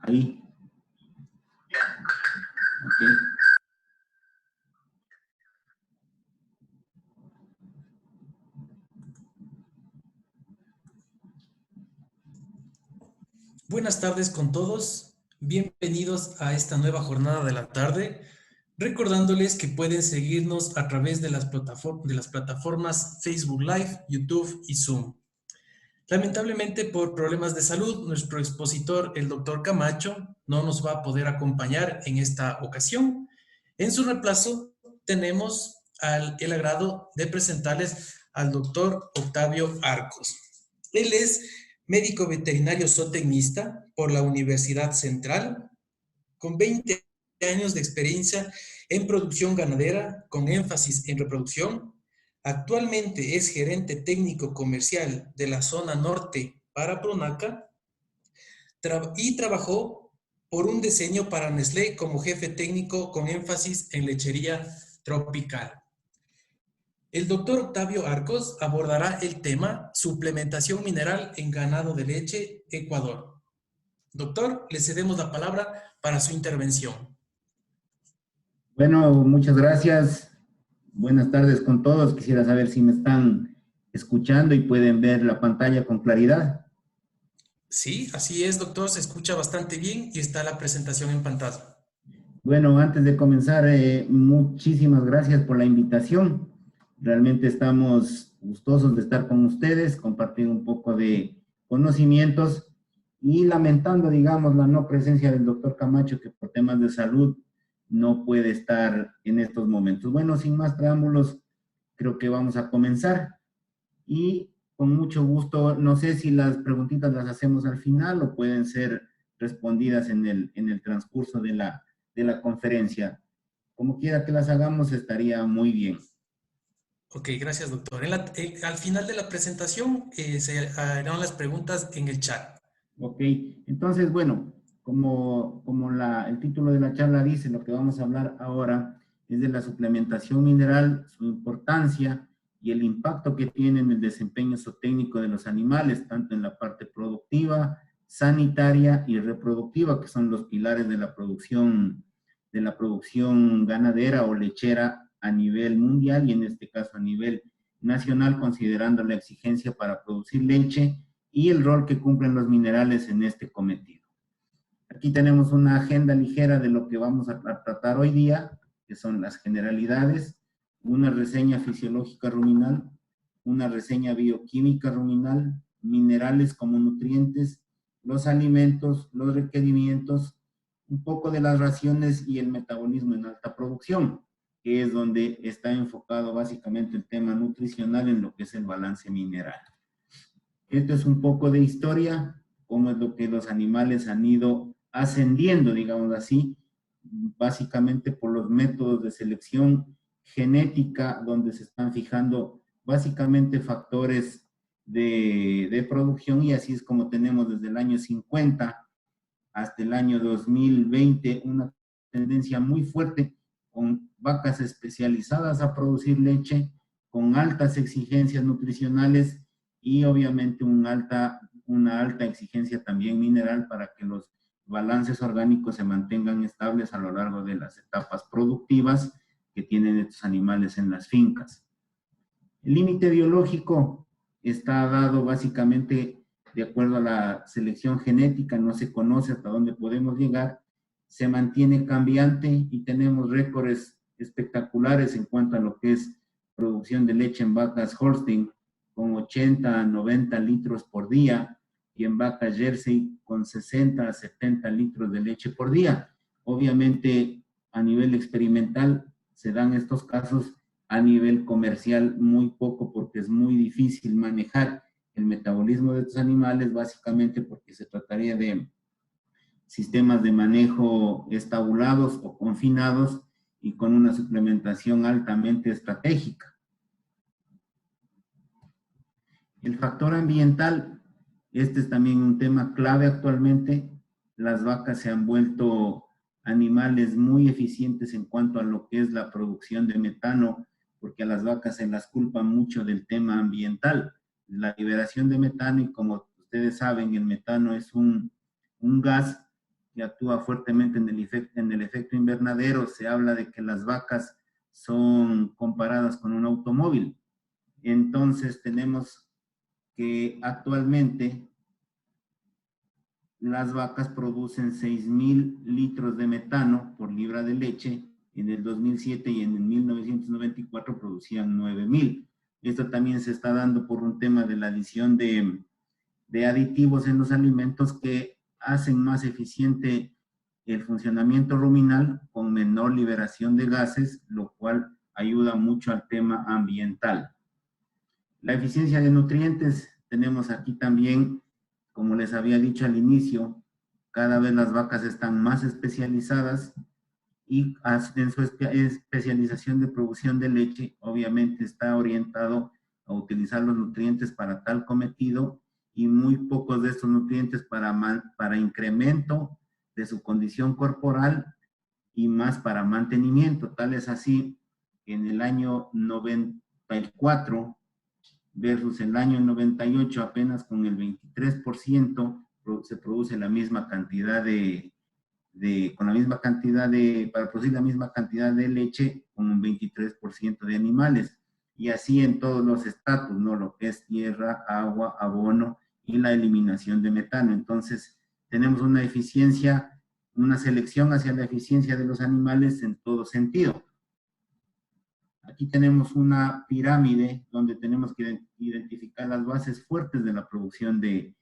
Ahí. Ok. Buenas tardes con todos. Bienvenidos a esta nueva jornada de la tarde. Recordándoles que pueden seguirnos a través de las plataformas Facebook Live, YouTube y Zoom. Lamentablemente, por problemas de salud, nuestro expositor, el doctor Camacho, no nos va a poder acompañar en esta ocasión. En su reemplazo, tenemos el agrado de presentarles al doctor Octavio Arcos. Él es médico veterinario zootecnista por la Universidad Central, con 20 años de experiencia en producción ganadera, con énfasis en reproducción. Actualmente es gerente técnico comercial de la zona norte para Pronaca y trabajó por un diseño para Nestlé como jefe técnico con énfasis en lechería tropical. El doctor Octavio Arcos abordará el tema suplementación mineral en ganado de leche, Ecuador. Doctor, le cedemos la palabra para su intervención. Bueno, muchas gracias. Buenas tardes con todos. Quisiera saber si me están escuchando y pueden ver la pantalla con claridad. Sí, así es, doctor. Se escucha bastante bien y está la presentación en pantalla. Bueno, antes de comenzar, muchísimas gracias por la invitación. Realmente estamos gustosos de estar con ustedes, compartir un poco de conocimientos y lamentando, digamos, la no presencia del doctor Camacho, que por temas de salud no puede estar en estos momentos. Bueno, sin más preámbulos, creo que vamos a comenzar y con mucho gusto, no sé si las preguntitas las hacemos al final o pueden ser respondidas en el transcurso de la conferencia. Como quiera que las hagamos, estaría muy bien. Ok, gracias, doctor. Al final de la presentación se harán las preguntas en el chat. Ok, entonces, bueno, como el título de la charla dice, lo que vamos a hablar ahora es de la suplementación mineral, su importancia y el impacto que tiene en el desempeño zootécnico de los animales, tanto en la parte productiva, sanitaria y reproductiva, que son los pilares de la producción ganadera o lechera a nivel mundial y en este caso a nivel nacional, considerando la exigencia para producir leche y el rol que cumplen los minerales en este cometido. Aquí tenemos una agenda ligera de lo que vamos a tratar hoy día, que son las generalidades, una reseña fisiológica ruminal, una reseña bioquímica ruminal, minerales como nutrientes, los alimentos, los requerimientos, un poco de las raciones y el metabolismo en alta producción, que es donde está enfocado básicamente el tema nutricional en lo que es el balance mineral. Esto es un poco de historia, cómo es lo que los animales han ido ascendiendo, digamos así, básicamente por los métodos de selección genética, donde se están fijando básicamente factores de producción, y así es como tenemos desde el año 50 hasta el año 2020 una tendencia muy fuerte con vacas especializadas a producir leche, con altas exigencias nutricionales y obviamente una alta exigencia también mineral para que los balances orgánicos se mantengan estables a lo largo de las etapas productivas que tienen estos animales en las fincas. El límite biológico está dado básicamente de acuerdo a la selección genética, no se conoce hasta dónde podemos llegar, se mantiene cambiante y tenemos récords espectaculares en cuanto a lo que es producción de leche en vacas Holstein, con 80 a 90 litros por día, y en vacas Jersey con 60 a 70 litros de leche por día. Obviamente, a nivel experimental se dan estos casos, a nivel comercial muy poco, porque es muy difícil manejar el metabolismo de estos animales, básicamente porque se trataría de sistemas de manejo estabulados o confinados y con una suplementación altamente estratégica. El factor ambiental, este es también un tema clave actualmente. Las vacas se han vuelto animales muy eficientes en cuanto a lo que es la producción de metano, porque a las vacas se las culpa mucho del tema ambiental. La liberación de metano, y como ustedes saben, el metano es un gas que actúa fuertemente en el efecto invernadero. Se habla de que las vacas son comparadas con un automóvil. Entonces tenemos que actualmente las vacas producen 6.000 litros de metano por libra de leche. En el 2007 y en el 1994 producían 9.000. Esto también se está dando por un tema de la adición de aditivos en los alimentos que hacen más eficiente el funcionamiento ruminal con menor liberación de gases, lo cual ayuda mucho al tema ambiental. La eficiencia de nutrientes, tenemos aquí también, como les había dicho al inicio, cada vez las vacas están más especializadas y en su especialización de producción de leche, obviamente está orientado a utilizar los nutrientes para tal cometido y muy pocos de estos nutrientes para incremento de su condición corporal y más para mantenimiento. Tal es así que en el año 94 versus el año 98, apenas con el 23% se produce la misma cantidad para producir la misma cantidad de leche con un 23% de animales. Y así en todos los estatus, ¿no? Lo que es tierra, agua, abono y la eliminación de metano. Entonces, tenemos una eficiencia, una selección hacia la eficiencia de los animales en todo sentido. Aquí tenemos una pirámide donde tenemos que identificar las bases fuertes de la producción de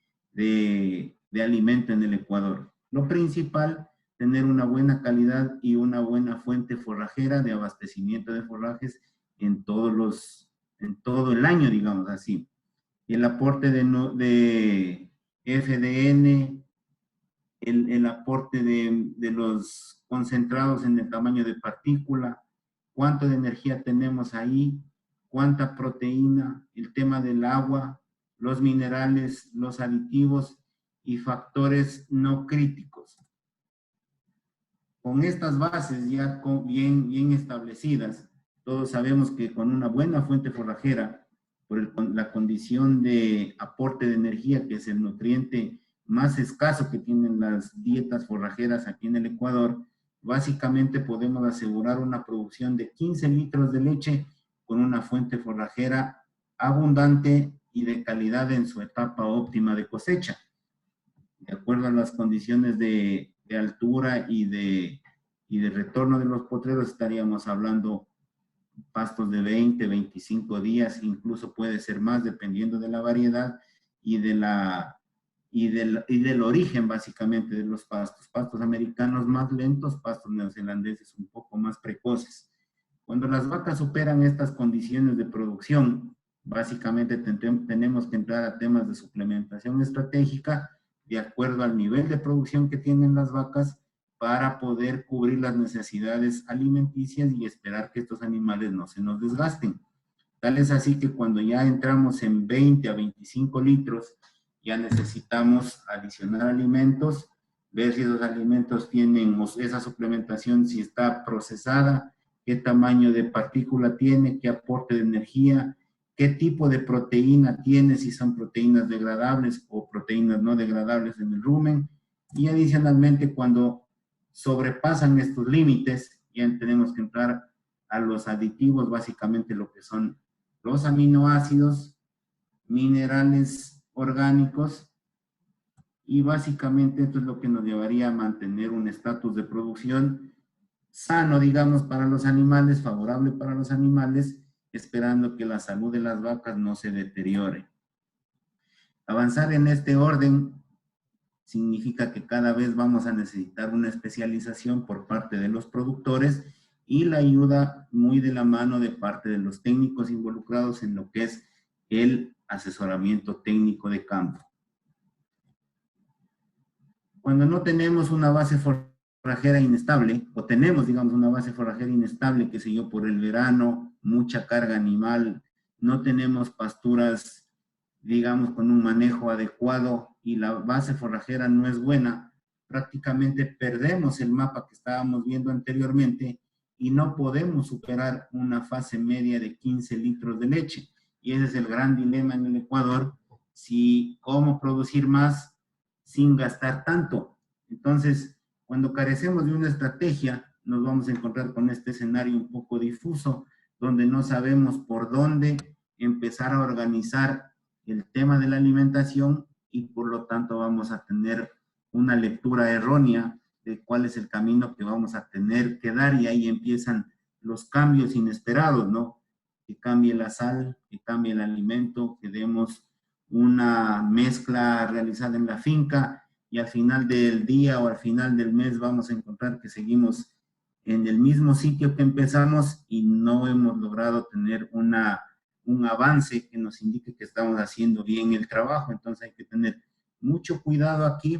alimento en el Ecuador. Lo principal, tener una buena calidad y una buena fuente forrajera de abastecimiento de forrajes en todo el año, digamos así. Y el aporte de FDN, el aporte de los concentrados en el tamaño de partícula, cuánto de energía tenemos ahí, cuánta proteína, el tema del agua, los minerales, los aditivos y factores no críticos. Con estas bases ya bien establecidas, todos sabemos que con una buena fuente forrajera, por la condición de aporte de energía, que es el nutriente más escaso que tienen las dietas forrajeras aquí en el Ecuador, básicamente podemos asegurar una producción de 15 litros de leche con una fuente forrajera abundante y de calidad en su etapa óptima de cosecha. De acuerdo a las condiciones de altura y de retorno de los potreros, estaríamos hablando pastos de 20, 25 días, incluso puede ser más dependiendo de la variedad y del origen básicamente de los pastos. Pastos americanos más lentos, pastos neozelandeses un poco más precoces. Cuando las vacas superan estas condiciones de producción, básicamente tenemos que entrar a temas de suplementación estratégica de acuerdo al nivel de producción que tienen las vacas para poder cubrir las necesidades alimenticias y esperar que estos animales no se nos desgasten. Tal es así que cuando ya entramos en 20 a 25 litros, ya necesitamos adicionar alimentos, ver si esos alimentos tienen esa suplementación, si está procesada, qué tamaño de partícula tiene, qué aporte de energía, qué tipo de proteína tiene, si son proteínas degradables o proteínas no degradables en el rumen. Y adicionalmente, cuando sobrepasan estos límites, ya tenemos que entrar a los aditivos, básicamente lo que son los aminoácidos, minerales orgánicos, y básicamente esto es lo que nos llevaría a mantener un estatus de producción sano, digamos, para los animales, favorable para los animales, esperando que la salud de las vacas no se deteriore. Avanzar en este orden significa que cada vez vamos a necesitar una especialización por parte de los productores y la ayuda muy de la mano de parte de los técnicos involucrados en lo que es el asesoramiento técnico de campo. Cuando no tenemos una base forrajera inestable, o tenemos, digamos, una base forrajera inestable, qué sé yo, por el verano, mucha carga animal, no tenemos pasturas, digamos, con un manejo adecuado y la base forrajera no es buena, prácticamente perdemos el mapa que estábamos viendo anteriormente y no podemos superar una fase media de 15 litros de leche. Y ese es el gran dilema en el Ecuador, cómo producir más sin gastar tanto. Entonces, Cuando carecemos de una estrategia, nos vamos a encontrar con este escenario un poco difuso, donde no sabemos por dónde empezar a organizar el tema de la alimentación y por lo tanto vamos a tener una lectura errónea de cuál es el camino que vamos a tener que dar, y ahí empiezan los cambios inesperados, ¿no? Que cambie la sal, que cambie el alimento, que demos una mezcla realizada en la finca y al final del día o al final del mes vamos a encontrar que seguimos en el mismo sitio que empezamos y no hemos logrado tener un avance que nos indique que estamos haciendo bien el trabajo. Entonces hay que tener mucho cuidado aquí,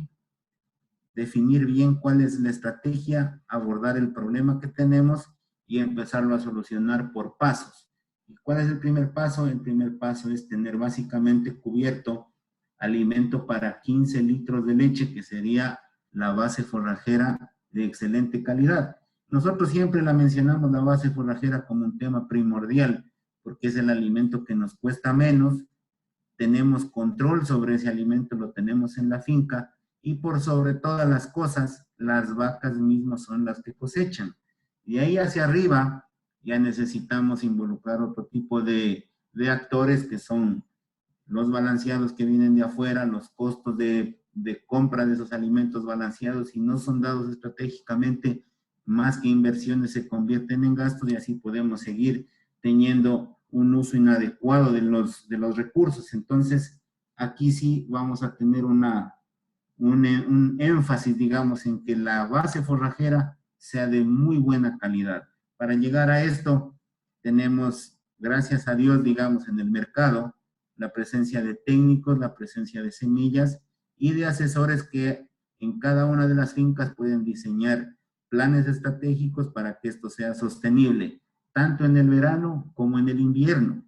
definir bien cuál es la estrategia, abordar el problema que tenemos y empezarlo a solucionar por pasos. ¿Y cuál es el primer paso? El primer paso es tener básicamente cubierto alimento para 15 litros de leche, que sería la base forrajera de excelente calidad. Nosotros siempre la mencionamos, la base forrajera, como un tema primordial, porque es el alimento que nos cuesta menos, tenemos control sobre ese alimento, lo tenemos en la finca, y por sobre todas las cosas, las vacas mismas son las que cosechan. Y ahí hacia arriba ya necesitamos involucrar otro tipo de actores, que son los balanceados que vienen de afuera, los costos de compra de esos alimentos balanceados, si no son dados estratégicamente, más que inversiones se convierten en gastos, y así podemos seguir teniendo un uso inadecuado de los recursos. Entonces, aquí sí vamos a tener un énfasis, digamos, en que la base forrajera sea de muy buena calidad. Para llegar a esto, tenemos, gracias a Dios, digamos, en el mercado, la presencia de técnicos, la presencia de semillas y de asesores que en cada una de las fincas pueden diseñar planes estratégicos para que esto sea sostenible, tanto en el verano como en el invierno.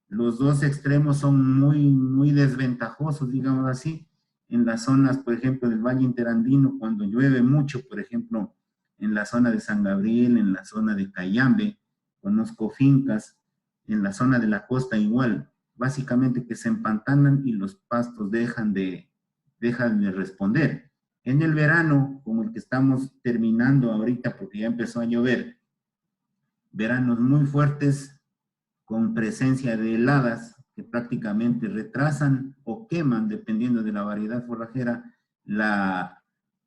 Los dos extremos son muy desventajosos, digamos así, en las zonas, por ejemplo, del Valle Interandino, cuando llueve mucho, por ejemplo, en la zona de San Gabriel, en la zona de Cayambe, conozco fincas, en la zona de la costa igual, básicamente que se empantanan y los pastos dejan de responder. En el verano, como el que estamos terminando ahorita, porque ya empezó a llover, veranos muy fuertes, con presencia de heladas que prácticamente retrasan o queman, dependiendo de la variedad forrajera,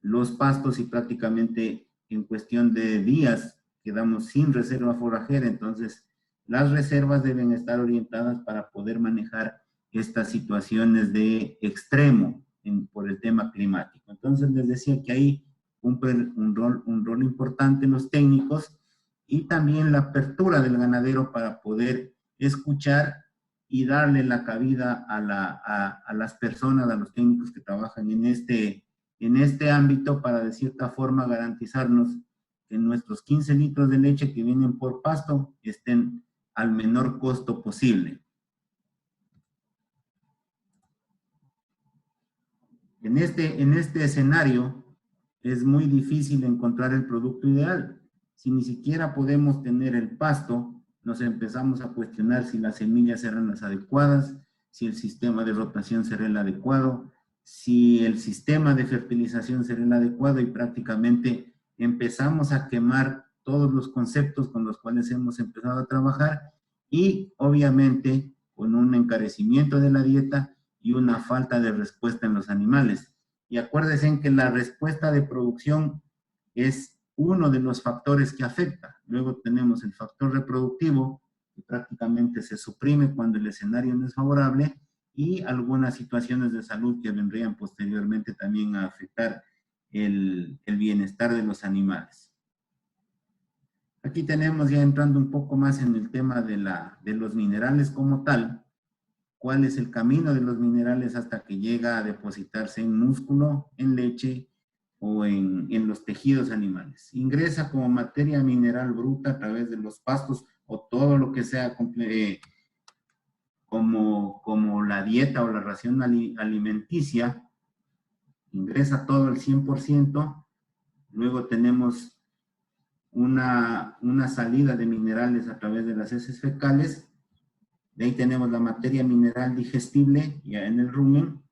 los pastos, y prácticamente en cuestión de días quedamos sin reserva forrajera. Entonces, las reservas deben estar orientadas para poder manejar estas situaciones de extremo por el tema climático. Entonces, les decía que ahí cumplen un rol importante los técnicos, y también la apertura del ganadero para poder escuchar y darle la cabida a las personas, a los técnicos que trabajan en este ámbito, para de cierta forma garantizarnos que nuestros 15 litros de leche que vienen por pasto estén al menor costo posible. En este escenario es muy difícil encontrar el producto ideal. Si ni siquiera podemos tener el pasto, nos empezamos a cuestionar si las semillas serán las adecuadas, si el sistema de rotación será el adecuado, si el sistema de fertilización será el adecuado, y prácticamente empezamos a quemar todos los conceptos con los cuales hemos empezado a trabajar, y obviamente con un encarecimiento de la dieta y una falta de respuesta en los animales. Y acuérdense en que la respuesta de producción es uno de los factores que afecta. Luego tenemos el factor reproductivo, que prácticamente se suprime cuando el escenario no es favorable, y algunas situaciones de salud que vendrían posteriormente también a afectar el bienestar de los animales. Aquí tenemos, ya entrando un poco más en el tema de los minerales como tal, cuál es el camino de los minerales hasta que llega a depositarse en músculo, en leche o en los tejidos animales. Ingresa como materia mineral bruta a través de los pastos o todo lo que sea como la dieta o la ración alimenticia. Ingresa todo al 100%. Luego tenemos una salida de minerales a través de las heces fecales. De ahí tenemos la materia mineral digestible, ya en el rumen,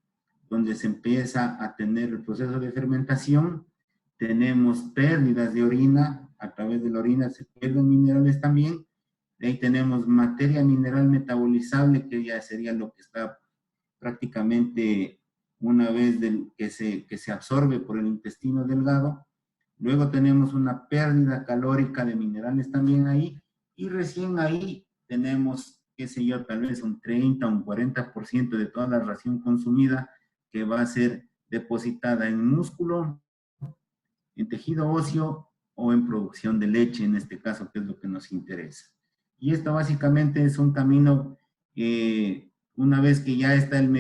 donde se empieza a tener el proceso de fermentación. tenemos pérdidas de orina, a través de la orina se pierden minerales también. De ahí tenemos materia mineral metabolizable, que ya sería lo que está prácticamente una vez que se absorbe por el intestino delgado. Luego tenemos una pérdida calórica de minerales también ahí, y recién ahí tenemos, qué sé yo, tal vez un 30 o un 40% de toda la ración consumida que va a ser depositada en músculo, en tejido óseo o en producción de leche, en este caso, que es lo que nos interesa. Y esto básicamente es un camino, una vez que ya están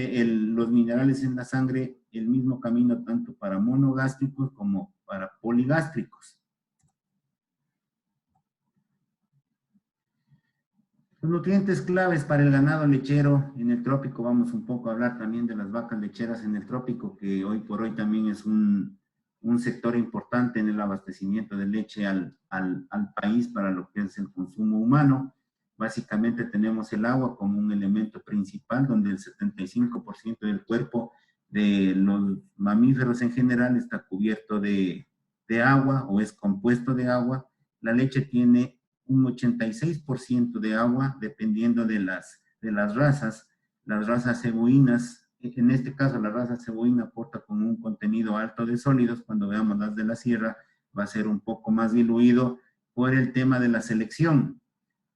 los minerales en la sangre, el mismo camino tanto para monogástricos como para poligástricos. Los nutrientes claves para el ganado lechero en el trópico, vamos un poco a hablar también de las vacas lecheras en el trópico, que hoy por hoy también es un sector importante en el abastecimiento de leche al país para lo que es el consumo humano. Básicamente tenemos el agua como un elemento principal, donde el 75% del cuerpo de los mamíferos en general está cubierto de agua o es compuesto de agua. La leche tiene un 86% de agua, dependiendo de las razas. Las razas cebuinas, en este caso la raza cebuina aporta con un contenido alto de sólidos. Cuando veamos las de la sierra va a ser un poco más diluido por el tema de la selección.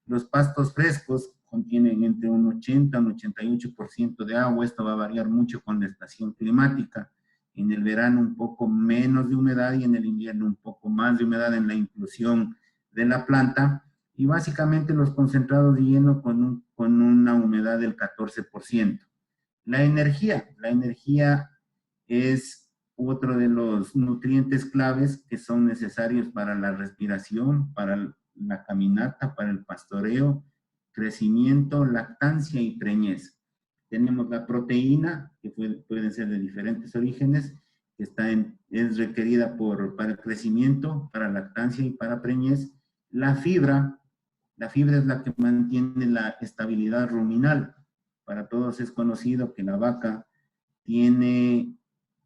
Los pastos frescos contienen entre un 80 y un 88% de agua. Esto va a variar mucho con la estación climática. En el verano un poco menos de humedad y en el invierno un poco más de humedad en la inclusión de la planta, y básicamente los concentrados de heno con una humedad del 14%. La energía es otro de los nutrientes claves que son necesarios para la respiración, para la caminata, para el pastoreo, crecimiento, lactancia y preñez. Tenemos la proteína, que pueden ser de diferentes orígenes, que es requerida para el crecimiento, para lactancia y para preñez. La fibra es la que mantiene la estabilidad ruminal. Para todos es conocido que la vaca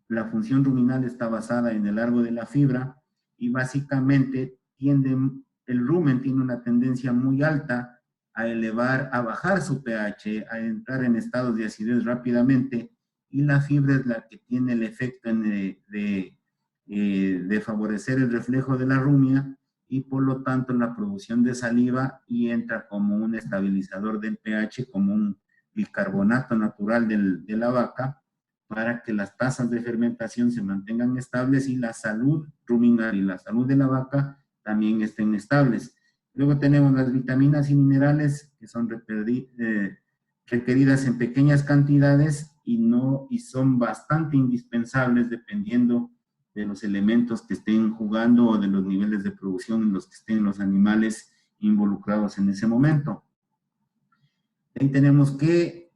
la función ruminal está basada en el largo de la fibra, y básicamente el rumen tiene una tendencia muy alta a bajar su pH, a entrar en estados de acidez rápidamente, y la fibra es la que tiene el efecto de favorecer el reflejo de la rumia, y por lo tanto la producción de saliva, y entra como un estabilizador del pH, como un bicarbonato natural de la vaca, para que las tasas de fermentación se mantengan estables y la salud ruminal y la salud de la vaca también estén estables. Luego tenemos las vitaminas y minerales, que son requeridas en pequeñas cantidades y son bastante indispensables dependiendo de los elementos que estén jugando o de los niveles de producción en los que estén los animales involucrados en ese momento. Ahí tenemos qué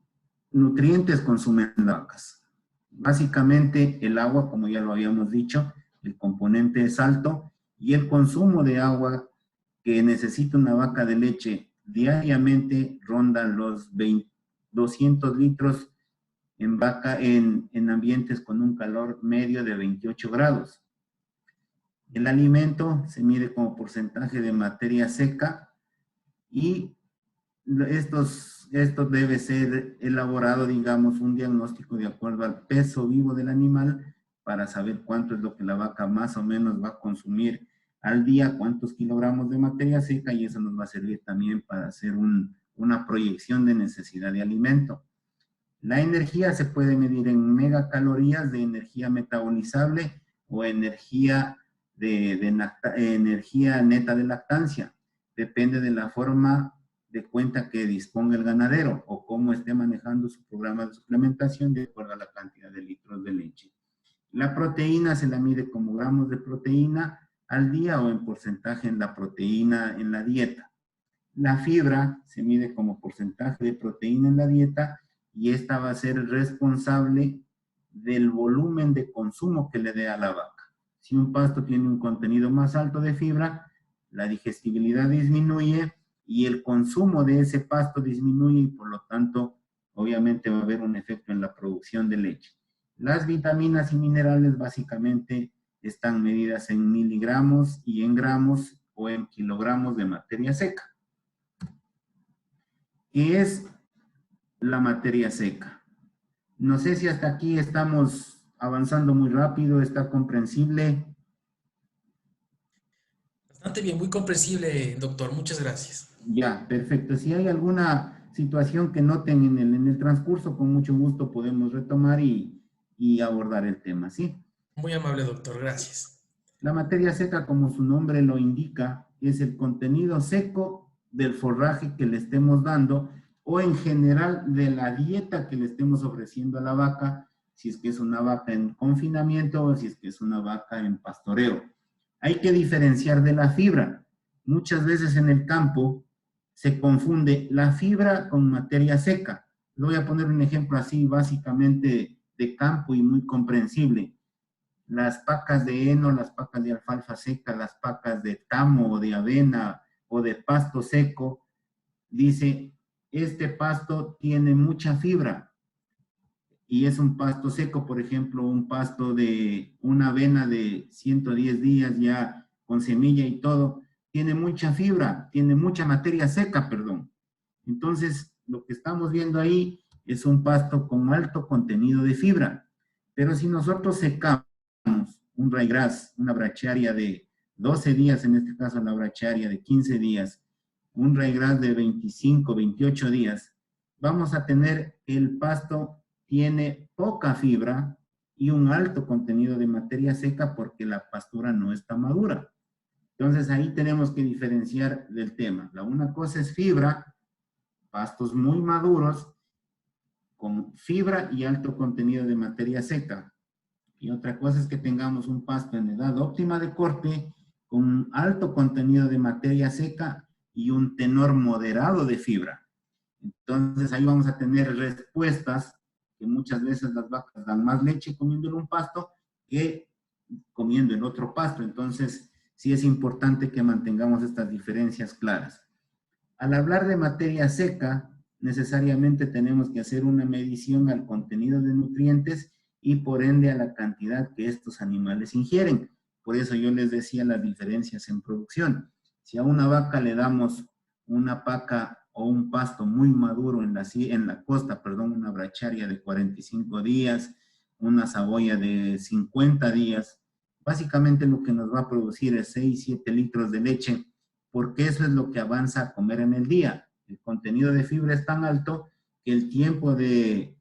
nutrientes consumen las vacas. Básicamente el agua, como ya lo habíamos dicho, el componente es alto, y el consumo de agua que necesita una vaca de leche diariamente ronda los 200 litros en ambientes con un calor medio de 28 grados. El alimento se mide como porcentaje de materia seca, y esto debe ser elaborado, digamos, un diagnóstico de acuerdo al peso vivo del animal, para saber cuánto es lo que la vaca más o menos va a consumir al día, cuántos kilogramos de materia seca, y eso nos va a servir también para hacer una proyección de necesidad de alimento. La energía se puede medir en megacalorías de energía metabolizable o energía energía neta de lactancia. Depende de la forma de cuenta que disponga el ganadero o cómo esté manejando su programa de suplementación de acuerdo a la cantidad de litros de leche. La proteína se la mide como gramos de proteína al día o en porcentaje en la proteína en la dieta. La fibra se mide como porcentaje de proteína en la dieta, y esta va a ser responsable del volumen de consumo que le dé a la vaca. Si un pasto tiene un contenido más alto de fibra, la digestibilidad disminuye y el consumo de ese pasto disminuye, y por lo tanto, obviamente va a haber un efecto en la producción de leche. Las vitaminas y minerales básicamente están medidas en miligramos y en gramos o en kilogramos de materia seca. ¿Qué es la materia seca? No sé si hasta aquí estamos avanzando muy rápido, está comprensible. Bastante bien, muy comprensible, doctor. Muchas gracias. Ya, perfecto. Si hay alguna situación que noten en el transcurso, con mucho gusto podemos retomar y abordar el tema, ¿sí? Muy amable, doctor. Gracias. La materia seca, como su nombre lo indica, es el contenido seco del forraje que le estemos dando o en general de la dieta que le estemos ofreciendo a la vaca, si es que es una vaca en confinamiento o si es que es una vaca en pastoreo. Hay que diferenciar de la fibra. Muchas veces en el campo se confunde la fibra con materia seca. Le voy a poner un ejemplo así básicamente de campo y muy comprensible. Las pacas de heno, las pacas de alfalfa seca, las pacas de tamo o de avena o de pasto seco, dice, este pasto tiene mucha fibra y es un pasto seco, por ejemplo, un pasto de una avena de 110 días ya con semilla y todo, tiene mucha fibra, tiene mucha materia seca, perdón. Entonces, lo que estamos viendo ahí es un pasto con alto contenido de fibra. Pero si nosotros secamos un ryegrass, una brachiaria de 12 días, en este caso la brachiaria de 15 días, un ryegrass de 25, 28 días, vamos a tener el pasto tiene poca fibra y un alto contenido de materia seca porque la pastura no está madura. Entonces ahí tenemos que diferenciar del tema. La una cosa es fibra, pastos muy maduros, con fibra y alto contenido de materia seca. Y otra cosa es que tengamos un pasto en edad óptima de corte, con un alto contenido de materia seca y un tenor moderado de fibra. Entonces ahí vamos a tener respuestas que muchas veces las vacas dan más leche comiendo en un pasto que comiendo en otro pasto. Entonces sí es importante que mantengamos estas diferencias claras. Al hablar de materia seca, necesariamente tenemos que hacer una medición al contenido de nutrientes y por ende a la cantidad que estos animales ingieren. Por eso yo les decía las diferencias en producción. Si a una vaca le damos una paca o un pasto muy maduro en la costa, perdón, una bracharia de 45 días, una saboya de 50 días, básicamente lo que nos va a producir es 6, 7 litros de leche, porque eso es lo que avanza a comer en el día. El contenido de fibra es tan alto que el tiempo de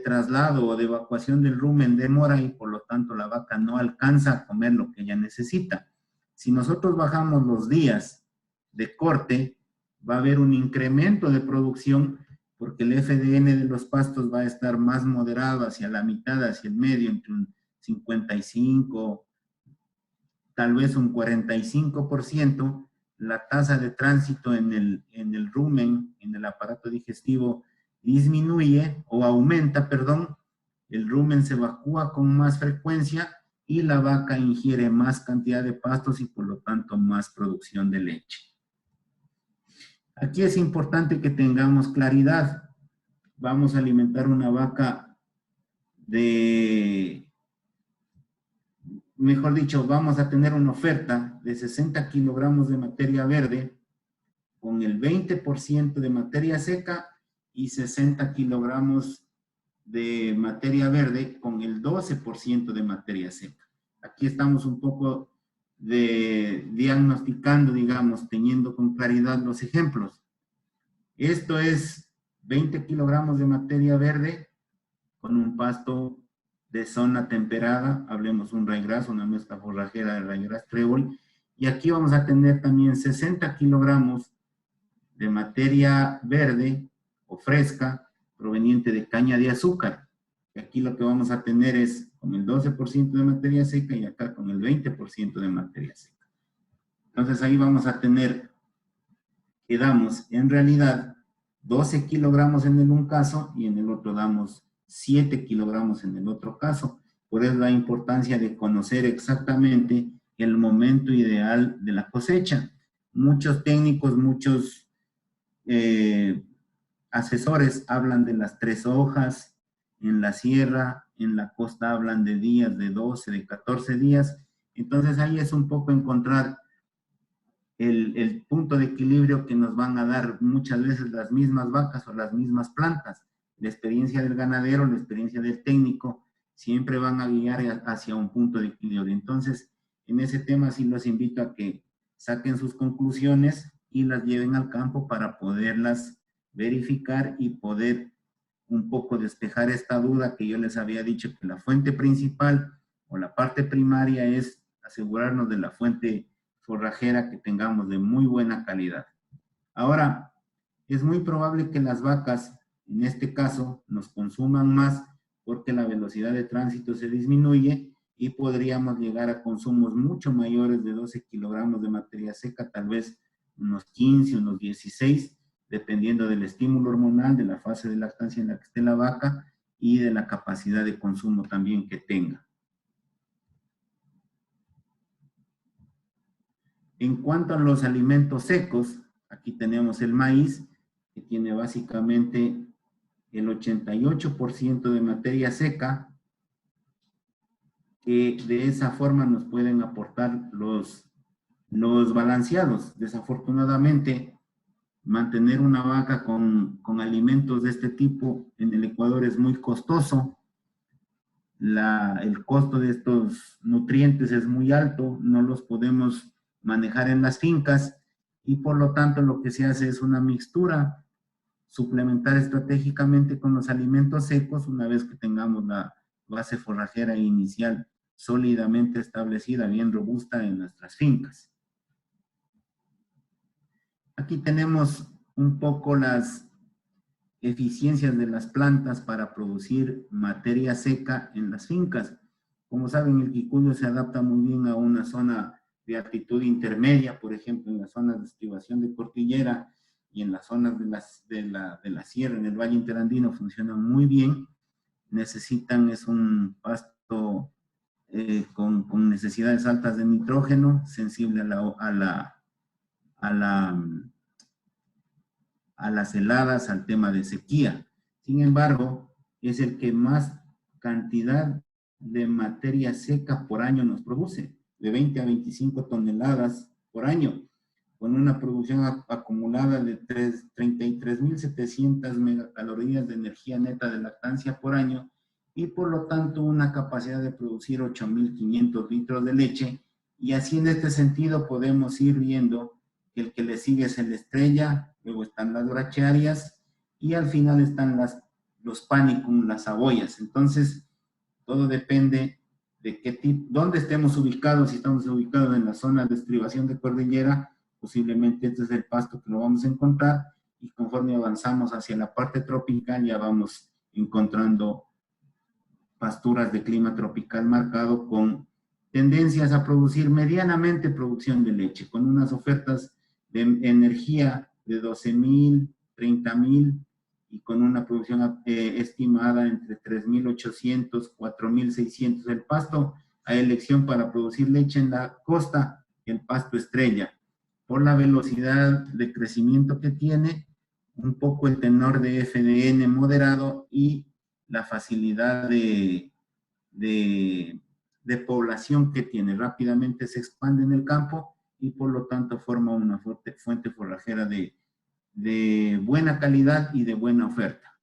traslado o de evacuación del rumen demora y por lo tanto la vaca no alcanza a comer lo que ella necesita. Si nosotros bajamos los días de corte, va a haber un incremento de producción porque el FDN de los pastos va a estar más moderado hacia la mitad, hacia el medio, entre un 55, tal vez un 45%, la tasa de tránsito en el rumen, en el aparato digestivo, disminuye o aumenta, perdón, el rumen se evacúa con más frecuencia y la vaca ingiere más cantidad de pastos y por lo tanto más producción de leche. Aquí es importante que tengamos claridad. Vamos a alimentar una vaca mejor dicho, vamos a tener una oferta de 60 kilogramos de materia verde con el 20% de materia seca y 60 kilogramos de materia verde con el 12% de materia seca. Aquí estamos un poco diagnosticando, digamos, teniendo con claridad los ejemplos. Esto es 20 kilogramos de materia verde con un pasto de zona temperada, hablemos un ryegrass, una mezcla forrajera de ryegrass trébol, y aquí vamos a tener también 60 kilogramos de materia verde o fresca proveniente de caña de azúcar. Y aquí lo que vamos a tener es con el 12% de materia seca y acá con el 20% de materia seca. Entonces ahí vamos a tener, que damos en realidad 12 kilogramos en el un caso y en el otro damos 7 kilogramos en el otro caso. Por eso la importancia de conocer exactamente el momento ideal de la cosecha. Muchos técnicos, muchos asesores hablan de las 3 hojas, en la sierra, en la costa hablan de días de 12, de 14 días, Entonces ahí es un poco encontrar el punto de equilibrio que nos van a dar muchas veces las mismas vacas o las mismas plantas. La experiencia del ganadero, la experiencia del técnico, siempre van a guiar hacia un punto de equilibrio. Entonces, en ese tema sí los invito a que saquen sus conclusiones y las lleven al campo para poderlas verificar y poder un poco despejar esta duda que yo les había dicho, que la fuente principal o la parte primaria es asegurarnos de la fuente forrajera que tengamos de muy buena calidad. Ahora, es muy probable que las vacas, en este caso, nos consuman más porque la velocidad de tránsito se disminuye y podríamos llegar a consumos mucho mayores de 12 kilogramos de materia seca, tal vez unos 15, unos 16, dependiendo del estímulo hormonal, de la fase de lactancia en la que esté la vaca y de la capacidad de consumo también que tenga. En cuanto a los alimentos secos, aquí tenemos el maíz, que tiene básicamente el 88% de materia seca, que de esa forma nos pueden aportar los balanceados. Desafortunadamente, mantener una vaca con alimentos de este tipo en el Ecuador es muy costoso. El costo de estos nutrientes es muy alto, no los podemos manejar en las fincas y por lo tanto lo que se hace es una mixtura, suplementar estratégicamente con los alimentos secos una vez que tengamos la base forrajera inicial sólidamente establecida, bien robusta en nuestras fincas. Aquí tenemos un poco las eficiencias de las plantas para producir materia seca en las fincas. Como saben, el quicuyo se adapta muy bien a una zona de altitud intermedia, por ejemplo, en las zonas de estribación de cordillera y en las zonas de la sierra, en el Valle Interandino, funcionan muy bien. Necesitan, es un pasto con necesidades altas de nitrógeno, sensible a las heladas, al tema de sequía. Sin embargo, es el que más cantidad de materia seca por año nos produce, de 20 a 25 toneladas por año, con una producción acumulada de 33.700 megacalorías de energía neta de lactancia por año y por lo tanto una capacidad de producir 8.500 litros de leche. Y así en este sentido podemos ir viendo que el que le sigue es el estrella, luego están las brachiarias y al final están los panicum, las cebollas. Entonces, todo depende de qué tipo, dónde estemos ubicados. Si estamos ubicados en la zona de estribación de cordillera, posiblemente este es el pasto que lo vamos a encontrar y conforme avanzamos hacia la parte tropical ya vamos encontrando pasturas de clima tropical marcado con tendencias a producir medianamente producción de leche, con unas ofertas de energía de 12.000, 30.000 y con una producción estimada entre 3.800, 4.600. El pasto a elección para producir leche en la costa, el pasto estrella, por la velocidad de crecimiento que tiene, un poco el tenor de FDN moderado y la facilidad de población que tiene. Rápidamente se expande en el campo y por lo tanto forma una fuente forrajera de buena calidad y de buena oferta.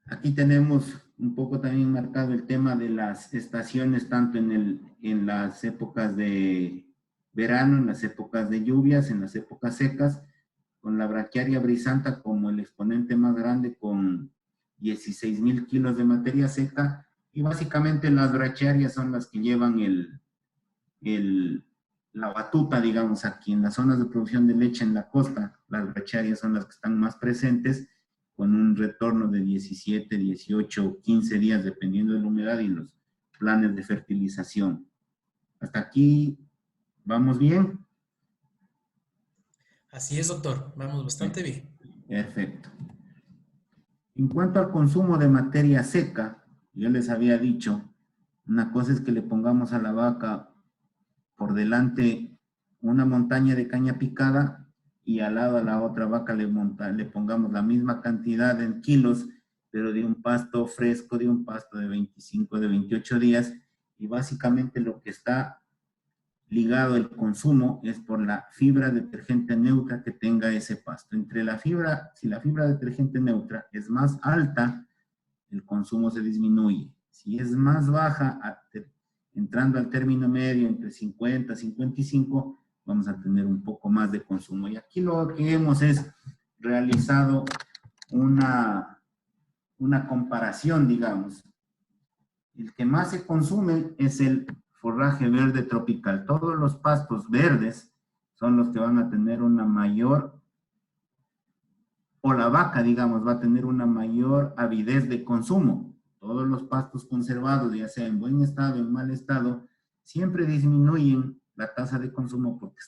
Aquí tenemos un poco también marcado el tema de las estaciones, tanto en las épocas de verano, en las épocas de lluvias, en las épocas secas, con la braquiaria brisanta como el exponente más grande con 16.000 kilos de materia seca, y básicamente las brachiarias son las que llevan la batuta, digamos, aquí en las zonas de producción de leche en la costa. Las brachiarias son las que están más presentes, con un retorno de 17, 18, 15 días, dependiendo de la humedad y los planes de fertilización. Hasta aquí, ¿vamos bien? Así es, doctor. Vamos bastante bien. Perfecto. En cuanto al consumo de materia seca, yo les había dicho, una cosa es que le pongamos a la vaca por delante una montaña de caña picada y al lado a la otra vaca le pongamos la misma cantidad en kilos, pero de un pasto fresco, de un pasto de 25, de 28 días, y básicamente lo que está ligado el consumo es por la fibra detergente neutra que tenga ese pasto. Entre la fibra, si la fibra detergente neutra es más alta, el consumo se disminuye. Si es más baja, entrando al término medio entre 50 y 55, vamos a tener un poco más de consumo. Y aquí lo que hemos es realizado una comparación, digamos. El que más se consume es el forraje verde tropical. Todos los pastos verdes son los que van a tener una mayor, o la vaca, digamos, va a tener una mayor avidez de consumo. Todos los pastos conservados, ya sea en buen estado o en mal estado, siempre disminuyen la tasa de consumo porque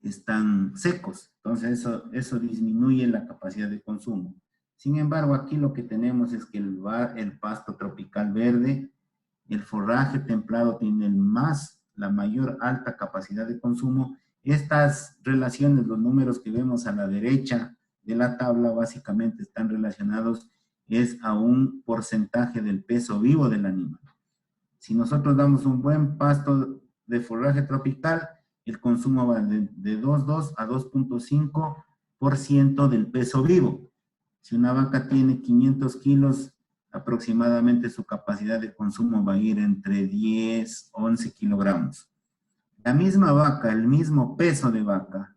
están secos. Entonces, eso disminuye la capacidad de consumo. Sin embargo, aquí lo que tenemos es que el pasto tropical verde, el forraje templado tiene la mayor alta capacidad de consumo. Estas relaciones, los números que vemos a la derecha de la tabla, básicamente están relacionados es a un porcentaje del peso vivo del animal. Si nosotros damos un buen pasto de forraje tropical, el consumo va de 2,2 a 2,5% del peso vivo. Si una vaca tiene 500 kilos, aproximadamente su capacidad de consumo va a ir entre 10 a 11 kilogramos. La misma vaca, el mismo peso de vaca,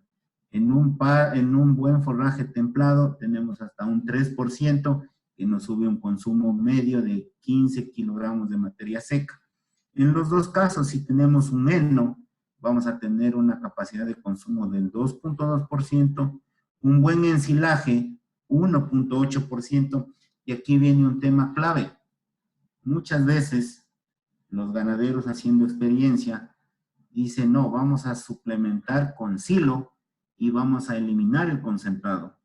en un buen forraje templado tenemos hasta un 3% que nos sube un consumo medio de 15 kilogramos de materia seca. En los dos casos, si tenemos un heno, vamos a tener una capacidad de consumo del 2,2%, un buen ensilaje, 1,8%, y aquí viene un tema clave. Muchas veces los ganaderos haciendo experiencia dicen, no, vamos a suplementar con silo y vamos a eliminar el concentrado.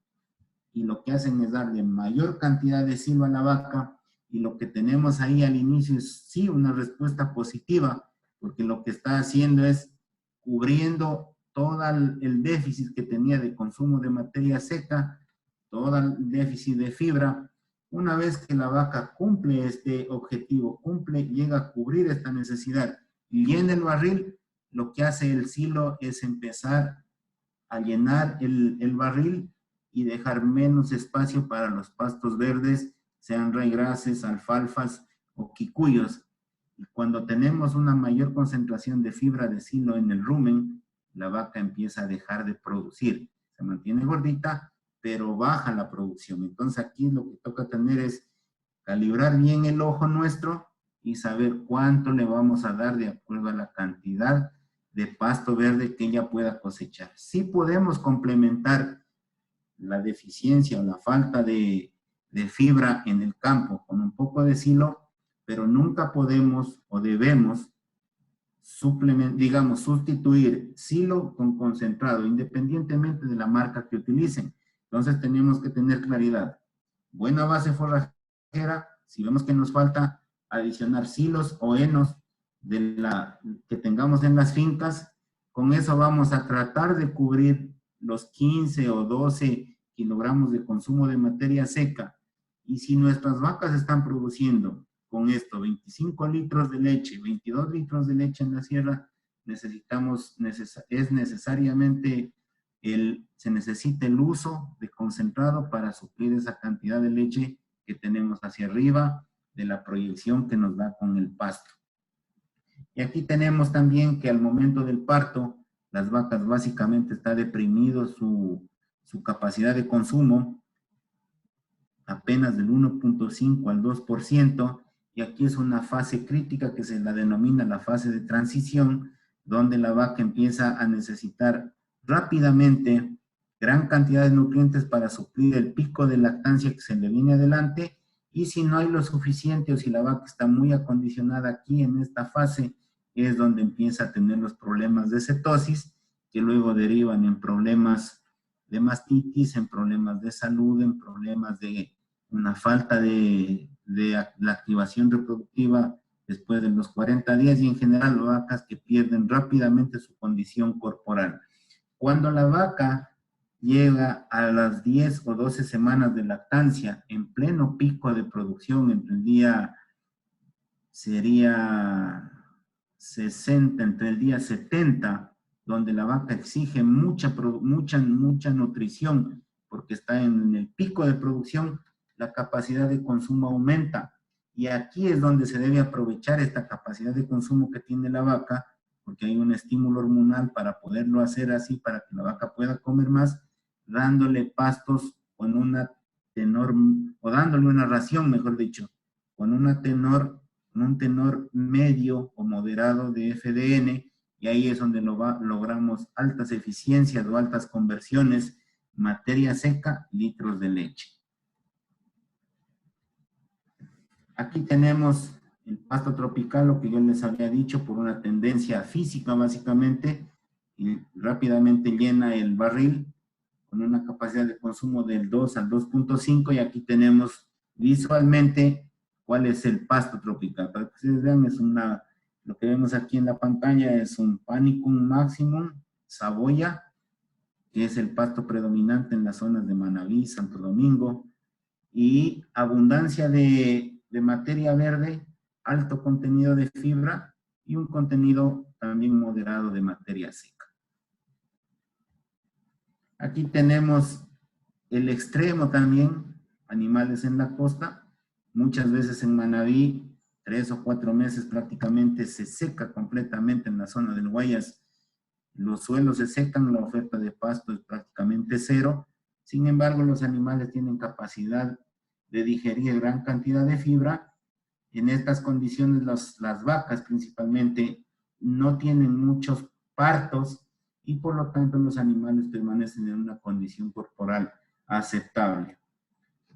Y lo que hacen es darle mayor cantidad de silo a la vaca, y lo que tenemos ahí al inicio es sí una respuesta positiva, porque lo que está haciendo es cubriendo todo el déficit que tenía de consumo de materia seca, todo el déficit de fibra. Una vez que la vaca cumple este objetivo, llega a cubrir esta necesidad y llena el barril, lo que hace el silo es empezar a llenar el barril y dejar menos espacio para los pastos verdes, sean raigrases, alfalfas o quicuyos. Y cuando tenemos una mayor concentración de fibra de silo en el rumen, la vaca empieza a dejar de producir. Se mantiene gordita, pero baja la producción. Entonces aquí lo que toca tener es calibrar bien el ojo nuestro y saber cuánto le vamos a dar de acuerdo a la cantidad de pasto verde que ella pueda cosechar. Sí podemos complementar la deficiencia o la falta de fibra en el campo con un poco de silo, pero nunca podemos o debemos sustituir silo con concentrado, independientemente de la marca que utilicen. Entonces tenemos que tener claridad. Buena base forrajera, si vemos que nos falta adicionar silos o henos que tengamos en las fincas, con eso vamos a tratar de cubrir los 15 o 12 kilogramos de consumo de materia seca. Y si nuestras vacas están produciendo con esto 25 litros de leche, 22 litros de leche en la sierra, se necesita el uso de concentrado para suplir esa cantidad de leche que tenemos hacia arriba de la proyección que nos da con el pasto. Y aquí tenemos también que al momento del parto, las vacas básicamente está deprimido su capacidad de consumo, apenas del 1,5 al 2%, y aquí es una fase crítica que se la denomina la fase de transición, donde la vaca empieza a necesitar rápidamente gran cantidad de nutrientes para suplir el pico de lactancia que se le viene adelante, y si no hay lo suficiente o si la vaca está muy acondicionada aquí en esta fase, es donde empieza a tener los problemas de cetosis, que luego derivan en problemas de mastitis, en problemas de salud, en problemas de una falta de la activación reproductiva después de los 40 días, y en general las vacas que pierden rápidamente su condición corporal. Cuando la vaca llega a las 10 o 12 semanas de lactancia, en pleno pico de producción, entre el día sería 60, entre el día 70, donde la vaca exige mucha nutrición, porque está en el pico de producción, la capacidad de consumo aumenta. Y aquí es donde se debe aprovechar esta capacidad de consumo que tiene la vaca, porque hay un estímulo hormonal para poderlo hacer así, para que la vaca pueda comer más, dándole pastos con una tenor, o dándole una ración, mejor dicho, con un tenor medio o moderado de FDN, y ahí es donde logramos altas eficiencias o altas conversiones, materia seca, litros de leche. Aquí tenemos el pasto tropical, lo que yo les había dicho, por una tendencia física básicamente, y rápidamente llena el barril con una capacidad de consumo del 2 al 2.5, y aquí tenemos visualmente cuál es el pasto tropical. Para que ustedes vean, lo que vemos aquí en la pantalla es un Panicum maximum, Saboya, que es el pasto predominante en las zonas de Manabí, Santo Domingo, y abundancia de materia verde, alto contenido de fibra y un contenido también moderado de materia seca. Aquí tenemos el extremo también, animales en la costa. Muchas veces en Manabí, 3 o 4 meses prácticamente se seca completamente en la zona del Guayas. Los suelos se secan, la oferta de pasto es prácticamente cero. Sin embargo, los animales tienen capacidad de digerir gran cantidad de fibra. En estas condiciones, las vacas principalmente no tienen muchos partos y por lo tanto los animales permanecen en una condición corporal aceptable.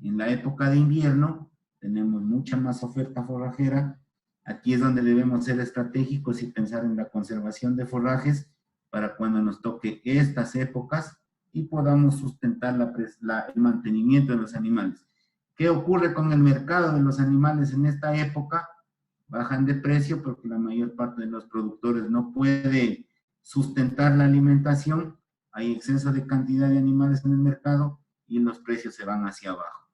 En la época de invierno tenemos mucha más oferta forrajera. Aquí es donde debemos ser estratégicos y pensar en la conservación de forrajes para cuando nos toque estas épocas y podamos sustentar el mantenimiento de los animales. ¿Qué ocurre con el mercado de los animales en esta época? Bajan de precio porque la mayor parte de los productores no puede sustentar la alimentación, hay exceso de cantidad de animales en el mercado y los precios se van hacia abajo.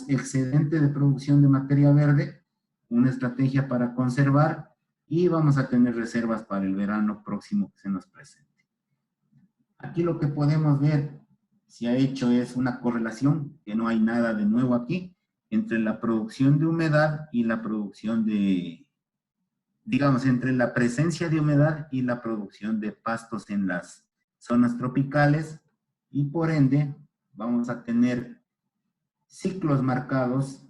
Excedente de producción de materia verde, una estrategia para conservar, y vamos a tener reservas para el verano próximo que se nos presente. Aquí lo que podemos ver se ha hecho es una correlación, que no hay nada de nuevo aquí, entre la producción de humedad y la producción de, digamos, entre la presencia de humedad y la producción de pastos en las zonas tropicales, y por ende vamos a tener ciclos marcados,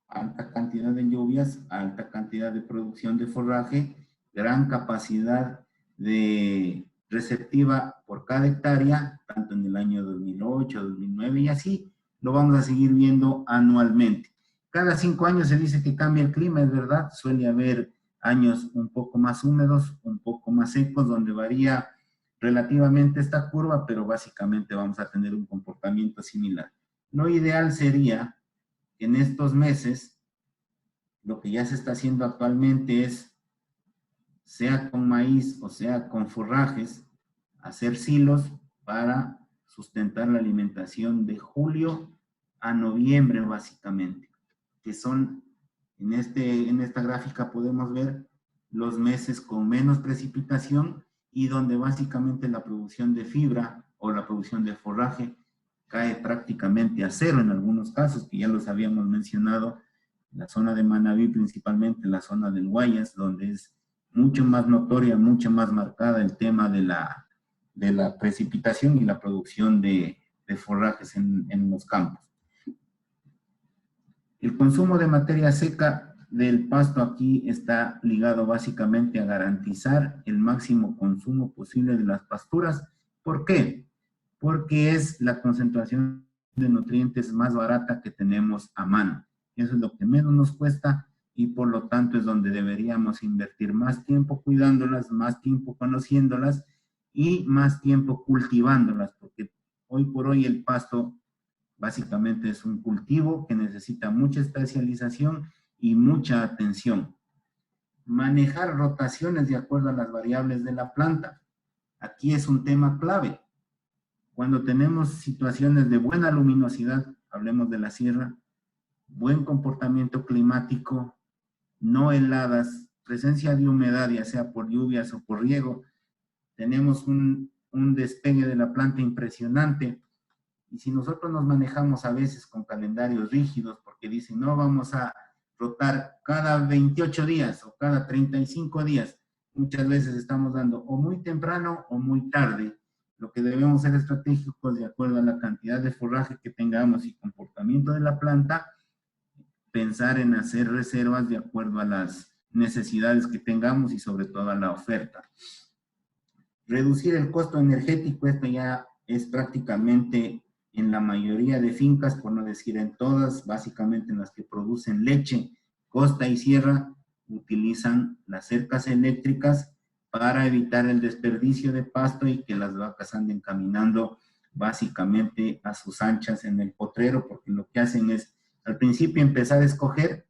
alta cantidad de lluvias, alta cantidad de producción de forraje, gran capacidad de receptiva por cada hectárea, tanto en el año 2008, 2009 y así lo vamos a seguir viendo anualmente. Cada 5 años se dice que cambia el clima, es verdad, suele haber años un poco más húmedos, un poco más secos, donde varía relativamente esta curva, pero básicamente vamos a tener un comportamiento similar. Lo ideal sería que en estos meses, lo que ya se está haciendo actualmente es, sea con maíz o sea con forrajes, hacer silos para sustentar la alimentación de julio a noviembre básicamente, que son, en esta gráfica podemos ver los meses con menos precipitación y donde básicamente la producción de fibra o la producción de forraje cae prácticamente a cero en algunos casos, que ya los habíamos mencionado, la zona de Manabí, principalmente la zona del Guayas, donde es mucho más notoria, mucho más marcada el tema de la precipitación y la producción de forrajes en los campos. El consumo de materia seca del pasto aquí está ligado básicamente a garantizar el máximo consumo posible de las pasturas. ¿Por qué? Porque es la concentración de nutrientes más barata que tenemos a mano. Eso es lo que menos nos cuesta y por lo tanto es donde deberíamos invertir más tiempo cuidándolas, más tiempo conociéndolas y más tiempo cultivándolas, porque hoy por hoy el pasto básicamente es un cultivo que necesita mucha especialización y mucha atención. Manejar rotaciones de acuerdo a las variables de la planta. Aquí es un tema clave. Cuando tenemos situaciones de buena luminosidad, hablemos de la sierra, buen comportamiento climático, no heladas, presencia de humedad, ya sea por lluvias o por riego. Tenemos un despegue de la planta impresionante. Y si nosotros nos manejamos a veces con calendarios rígidos, porque dicen, no, vamos a rotar cada 28 días o cada 35 días, muchas veces estamos dando o muy temprano o muy tarde. Lo que debemos ser estratégicos de acuerdo a la cantidad de forraje que tengamos y comportamiento de la planta, pensar en hacer reservas de acuerdo a las necesidades que tengamos y sobre todo a la oferta. Reducir el costo energético, esto ya es prácticamente en la mayoría de fincas, por no decir en todas, básicamente en las que producen leche, costa y sierra, utilizan las cercas eléctricas para evitar el desperdicio de pasto y que las vacas anden caminando básicamente a sus anchas en el potrero, porque lo que hacen es al principio empezar a escoger,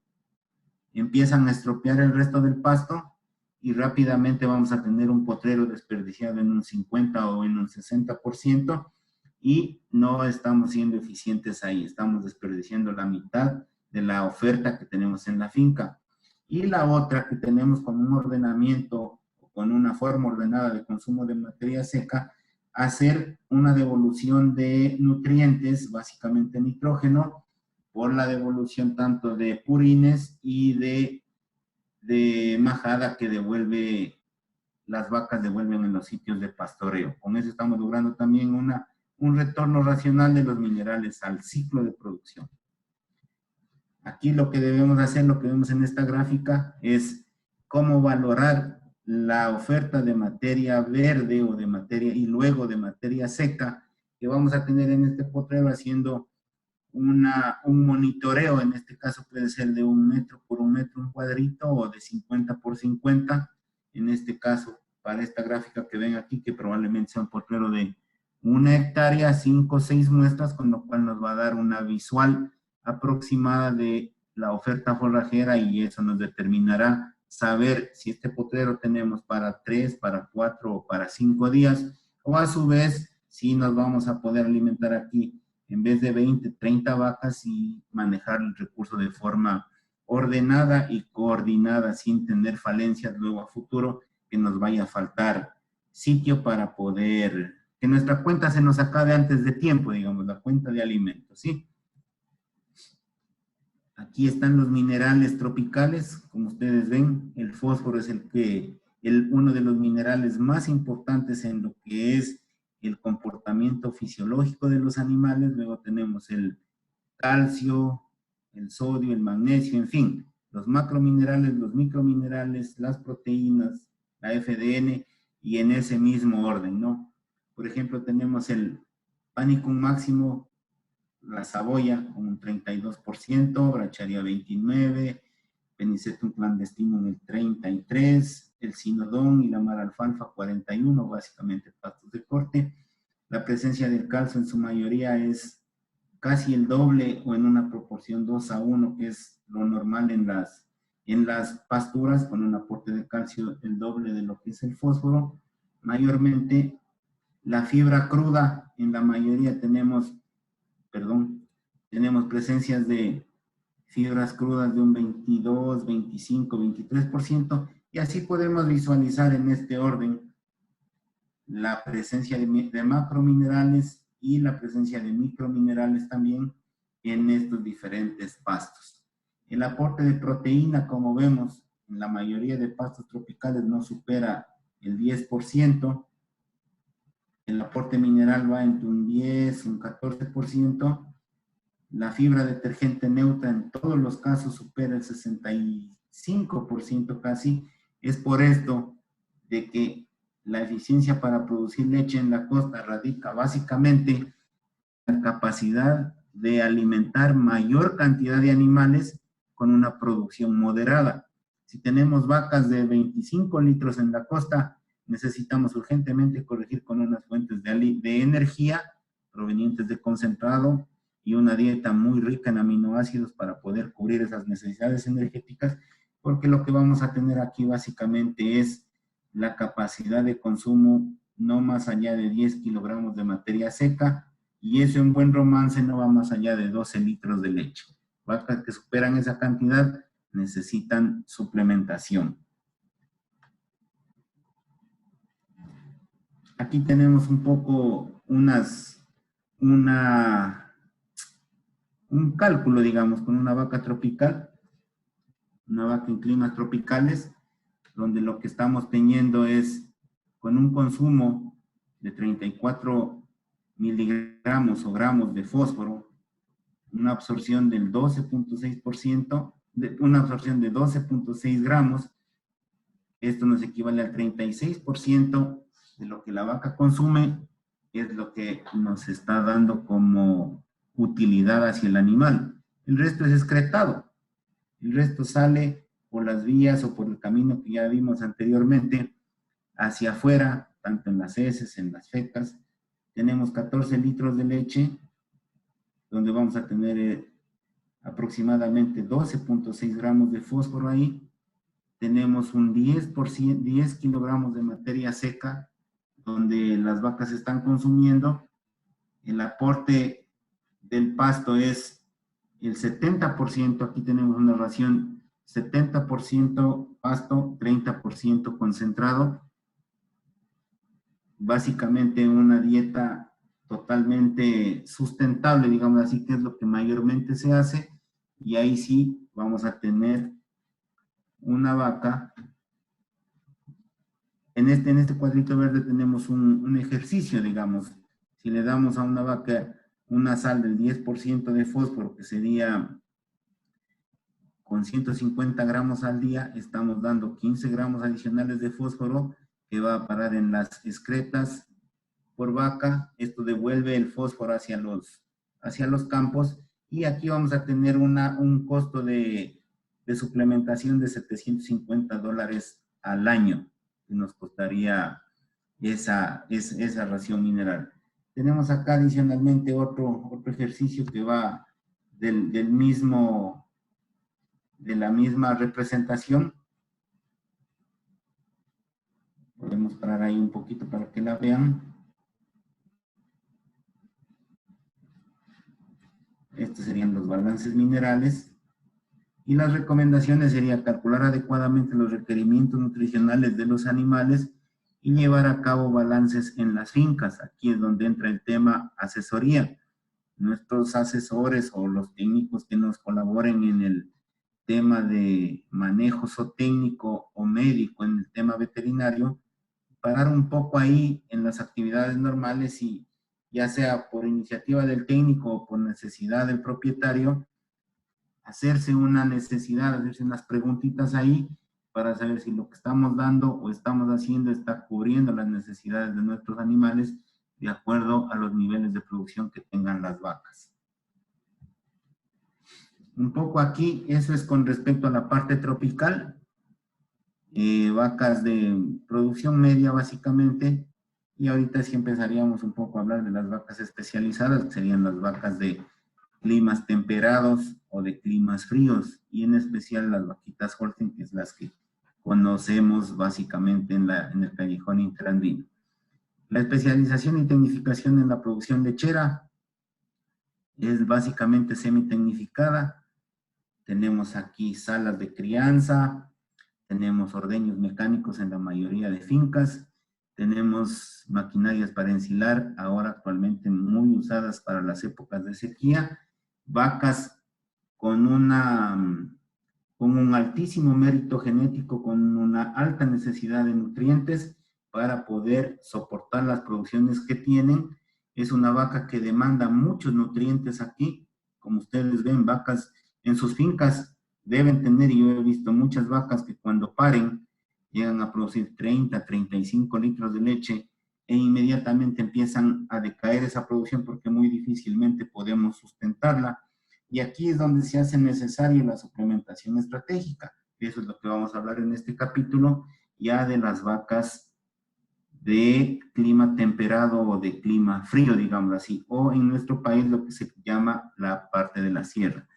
empiezan a estropear el resto del pasto y rápidamente vamos a tener un potrero desperdiciado en un 50 o en un 60%, y no estamos siendo eficientes ahí, estamos desperdiciando la mitad de la oferta que tenemos en la finca. Y la otra que tenemos con un ordenamiento, con una forma ordenada de consumo de materia seca, hacer una devolución de nutrientes, básicamente nitrógeno, por la devolución tanto de purines y de majada que las vacas devuelven en los sitios de pastoreo. Con eso estamos logrando también un retorno racional de los minerales al ciclo de producción. Aquí lo que debemos hacer, lo que vemos en esta gráfica, es cómo valorar la oferta de materia verde o de materia y luego de materia seca que vamos a tener en este potrero, haciendo un monitoreo. En este caso puede ser de 1 metro por 1 metro, un cuadrito, o de 50 por 50. En este caso, para esta gráfica que ven aquí, que probablemente sea un potrero de 1 hectárea, 5 o 6 muestras, con lo cual nos va a dar una visual aproximada de la oferta forrajera, y eso nos determinará saber si este potrero tenemos para 3, para 4 o para 5 días, o a su vez si nos vamos a poder alimentar aquí en vez de 20, 30 vacas, y manejar el recurso de forma ordenada y coordinada sin tener falencias luego a futuro, que nos vaya a faltar sitio para poder, que nuestra cuenta se nos acabe antes de tiempo, digamos, la cuenta de alimentos, ¿sí? Aquí están los minerales tropicales, como ustedes ven, el fósforo es uno de los minerales más importantes en lo que es el comportamiento fisiológico de los animales. Luego tenemos el calcio, el sodio, el magnesio, en fin, los macrominerales, los microminerales, las proteínas, la FDN, y en ese mismo orden, ¿no? Por ejemplo, tenemos el Panicum máximo, la saboya con un 32%, Bracharia 29%, Penicetum clandestino en el 33%, el cinodón y la maralfalfa 41%, básicamente pastos de corte. La presencia del calcio en su mayoría es casi el doble, o en una proporción 2:1, que es lo normal en las pasturas, con un aporte de calcio el doble de lo que es el fósforo. Mayormente la fibra cruda, en la mayoría tenemos presencias de fibras crudas de un 22, 25, 23%, y así podemos visualizar en este orden la presencia de macrominerales y la presencia de microminerales también en estos diferentes pastos. El aporte de proteína, como vemos, en la mayoría de pastos tropicales no supera el 10%. El aporte mineral va entre un 10 y un 14%. La fibra detergente neutra en todos los casos supera el 65% casi. Es por esto de que la eficiencia para producir leche en la costa radica básicamente en la capacidad de alimentar mayor cantidad de animales con una producción moderada. Si tenemos vacas de 25 litros en la costa, necesitamos urgentemente corregir con unas fuentes de energía provenientes de concentrado y una dieta muy rica en aminoácidos para poder cubrir esas necesidades energéticas, porque lo que vamos a tener aquí básicamente es la capacidad de consumo no más allá de 10 kilogramos de materia seca, y eso en buen romance no va más allá de 12 litros de leche. Vacas que superan esa cantidad necesitan suplementación. Aquí tenemos un poco un cálculo, digamos, con una vaca tropical, una vaca en climas tropicales, donde lo que estamos teniendo es con un consumo de 34 miligramos o gramos de fósforo, una absorción del 12.6%, una absorción de 12.6 gramos. Esto nos equivale al 36% de lo que la vaca consume, es lo que nos está dando como utilidad hacia el animal. El resto es excretado. El resto sale por las vías o por el camino que ya vimos anteriormente, hacia afuera, tanto en las heces, en las fecas. Tenemos 14 litros de leche, donde vamos a tener aproximadamente 12.6 gramos de fósforo ahí. Tenemos un 10 kilogramos de materia seca, donde las vacas están consumiendo. El aporte del pasto es el 70%, aquí tenemos una ración 70% pasto, 30% concentrado. Básicamente una dieta totalmente sustentable, digamos así, que es lo que mayormente se hace, y ahí sí vamos a tener una vaca. En este cuadrito verde tenemos un ejercicio, digamos. Si le damos a una vaca una sal del 10% de fósforo, que sería con 150 gramos al día, estamos dando 15 gramos adicionales de fósforo que va a parar en las excretas por vaca. Esto devuelve el fósforo hacia los campos, y aquí vamos a tener un costo de suplementación de $750 al año, que nos costaría esa ración mineral. Tenemos acá adicionalmente otro ejercicio que va de la misma representación. Podemos parar ahí un poquito para que la vean. Estos serían los balances minerales. Y las recomendaciones serían calcular adecuadamente los requerimientos nutricionales de los animales y llevar a cabo balances en las fincas. Aquí es donde entra el tema asesoría. Nuestros asesores o los técnicos que nos colaboren en el tema de manejo zootécnico o médico, en el tema veterinario, parar un poco ahí en las actividades normales, y ya sea por iniciativa del técnico o por necesidad del propietario, hacerse unas preguntitas ahí para saber si lo que estamos dando o estamos haciendo está cubriendo las necesidades de nuestros animales de acuerdo a los niveles de producción que tengan las vacas. Un poco aquí, eso es con respecto a la parte tropical. Vacas de producción media básicamente, y ahorita sí empezaríamos un poco a hablar de las vacas especializadas, que serían las vacas de climas temperados o de climas fríos, y en especial las vaquitas Holstein, que es las que conocemos básicamente en el callejón interandino. La especialización y tecnificación en la producción lechera es básicamente semitecnificada. Tenemos aquí salas de crianza, tenemos ordeños mecánicos en la mayoría de fincas, tenemos maquinarias para ensilar, ahora actualmente muy usadas para las épocas de sequía, vacas con un altísimo mérito genético, con una alta necesidad de nutrientes para poder soportar las producciones que tienen. Es una vaca que demanda muchos nutrientes aquí. Como ustedes ven, vacas en sus fincas deben tener, y yo he visto muchas vacas que cuando paren llegan a producir 30, 35 litros de leche, e inmediatamente empiezan a decaer esa producción porque muy difícilmente podemos sustentarla. Y aquí es donde se hace necesaria la suplementación estratégica. Eso es lo que vamos a hablar en este capítulo, ya de las vacas de clima temperado o de clima frío, digamos así, o en nuestro país lo que se llama la parte de la sierra.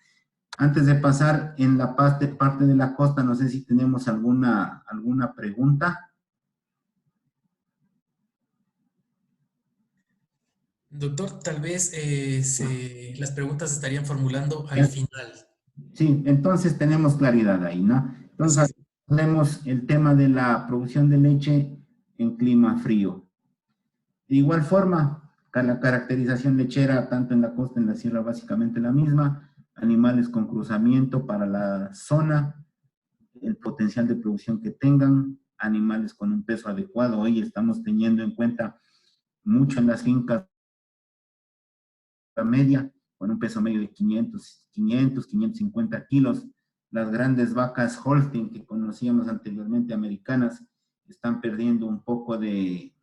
Antes de pasar en la parte de la costa, no sé si tenemos alguna pregunta. Doctor, tal vez las preguntas se estarían formulando al final. Sí, entonces tenemos claridad ahí, ¿no? Así Entonces, es. tenemos el tema de la producción de leche en clima frío. De igual forma, la caracterización lechera, tanto en la costa, en la sierra, básicamente la misma. Animales con cruzamiento para la zona, el potencial de producción que tengan, animales con un peso adecuado. Hoy estamos teniendo en cuenta mucho en las fincas media, con un peso medio de 550 kilos. Las grandes vacas Holstein que conocíamos anteriormente, americanas, están perdiendo un poco de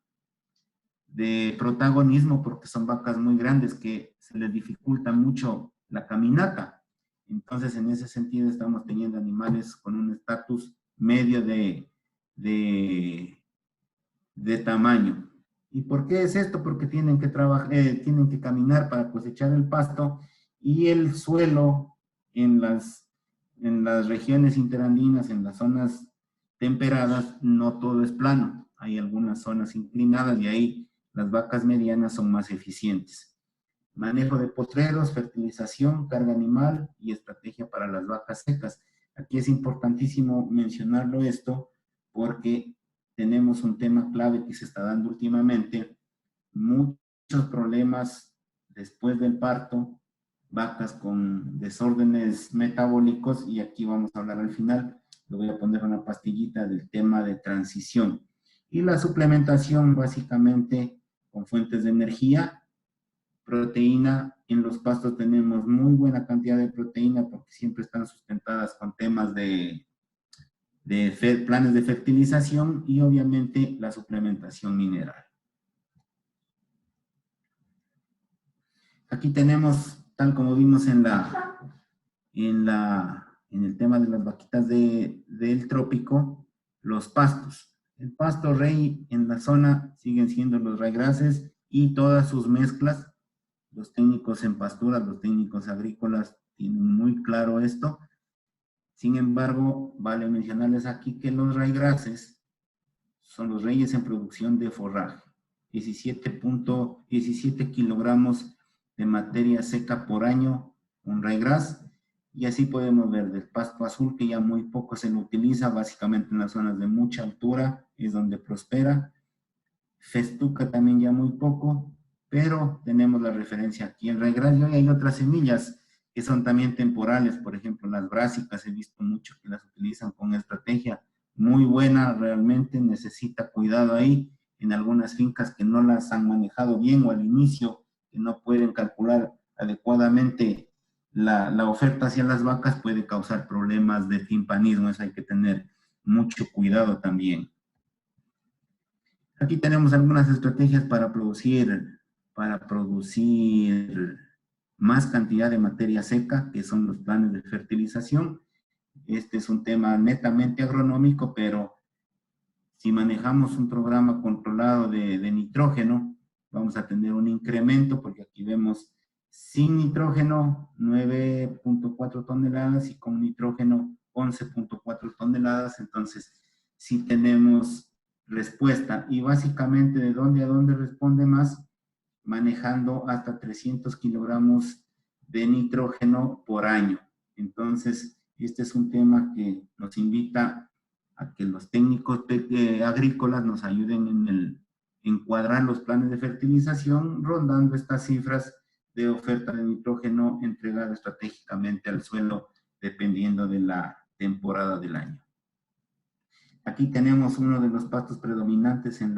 protagonismo porque son vacas muy grandes que se les dificulta mucho la caminata. Entonces, en ese sentido, estamos teniendo animales con un estatus medio de, de tamaño. ¿Y por qué es esto? Porque tienen que trabajar, tienen que caminar para cosechar el pasto y el suelo en las regiones interandinas, en las zonas temperadas, no todo es plano. Hay algunas zonas inclinadas y ahí las vacas medianas son más eficientes. Manejo de potreros, fertilización, carga animal y estrategia para las vacas secas. Aquí es importantísimo mencionarlo esto porque tenemos un tema clave que se está dando últimamente, muchos problemas después del parto, vacas con desórdenes metabólicos, y aquí vamos a hablar al final, le voy a poner una pastillita del tema de transición. Y la suplementación básicamente con fuentes de energía, proteína. En los pastos tenemos muy buena cantidad de proteína porque siempre están sustentadas con temas de planes de fertilización y obviamente la suplementación mineral. Aquí tenemos, tal como vimos en el tema de las vaquitas del trópico, los pastos. El pasto rey en la zona siguen siendo los raigrases y todas sus mezclas. Los técnicos en pasturas, los técnicos agrícolas tienen muy claro esto. Sin embargo, vale mencionarles aquí que los raigrases son los reyes en producción de forraje. 17.17 kilogramos de materia seca por año, un raigras, y así podemos ver del pasto azul que ya muy poco se lo utiliza, básicamente en las zonas de mucha altura es donde prospera. Festuca también ya muy poco, pero tenemos la referencia aquí. El raigras, y hoy hay otras semillas que son también temporales, por ejemplo, las brásicas, he visto mucho que las utilizan con estrategia muy buena, realmente necesita cuidado ahí, en algunas fincas que no las han manejado bien o al inicio, que no pueden calcular adecuadamente la oferta hacia las vacas, puede causar problemas de timpanismo, eso hay que tener mucho cuidado también. Aquí tenemos algunas estrategias para producir más cantidad de materia seca, que son los planes de fertilización. Este es un tema netamente agronómico, pero si manejamos un programa controlado de nitrógeno, vamos a tener un incremento, porque aquí vemos sin nitrógeno 9.4 toneladas y con nitrógeno 11.4 toneladas. Entonces, si tenemos respuesta. Y básicamente, ¿de dónde a dónde responde más? Manejando hasta 300 kilogramos de nitrógeno por año. Entonces, este es un tema que nos invita a que los técnicos agrícolas nos ayuden en encuadrar los planes de fertilización, rondando estas cifras de oferta de nitrógeno entregada estratégicamente al suelo, dependiendo de la temporada del año. Aquí tenemos uno de los pastos predominantes en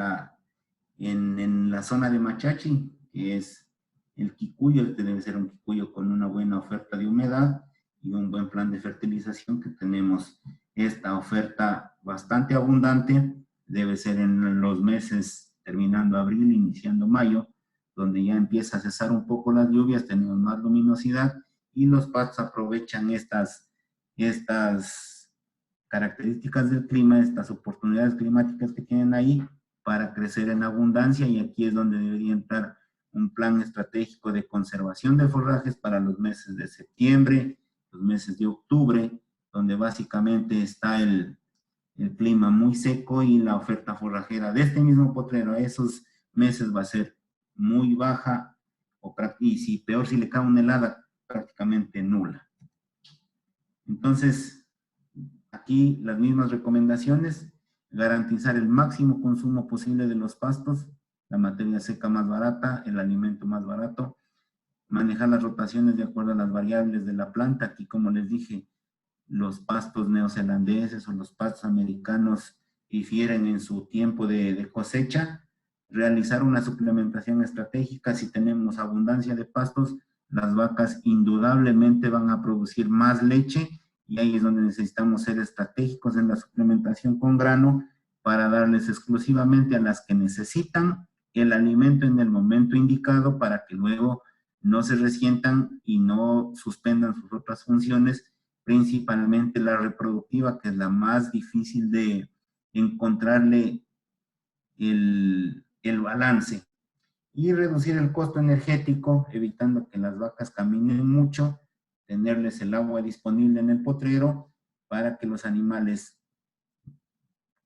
la zona de Machachi, que es el quicuyo. Este debe ser un quicuyo con una buena oferta de humedad y un buen plan de fertilización, que tenemos esta oferta bastante abundante. Debe ser en los meses terminando abril, iniciando mayo, donde ya empieza a cesar un poco las lluvias, tenemos más luminosidad y los pastos aprovechan estas características del clima, estas oportunidades climáticas que tienen ahí para crecer en abundancia, y aquí es donde debería entrar un plan estratégico de conservación de forrajes para los meses de septiembre, los meses de octubre, donde básicamente está el clima muy seco y la oferta forrajera de este mismo potrero a esos meses va a ser muy baja, y si peor si le cae una helada, prácticamente nula. Entonces, aquí las mismas recomendaciones: garantizar el máximo consumo posible de los pastos, la materia seca más barata, el alimento más barato, manejar las rotaciones de acuerdo a las variables de la planta. Aquí, como les dije, los pastos neozelandeses o los pastos americanos difieren en su tiempo de cosecha. Realizar una suplementación estratégica. Si tenemos abundancia de pastos, las vacas indudablemente van a producir más leche, y ahí es donde necesitamos ser estratégicos en la suplementación con grano para darles exclusivamente a las que necesitan el alimento en el momento indicado, para que luego no se resientan y no suspendan sus otras funciones, principalmente la reproductiva, que es la más difícil de encontrarle el balance. Y reducir el costo energético, evitando que las vacas caminen mucho, tenerles el agua disponible en el potrero para que los animales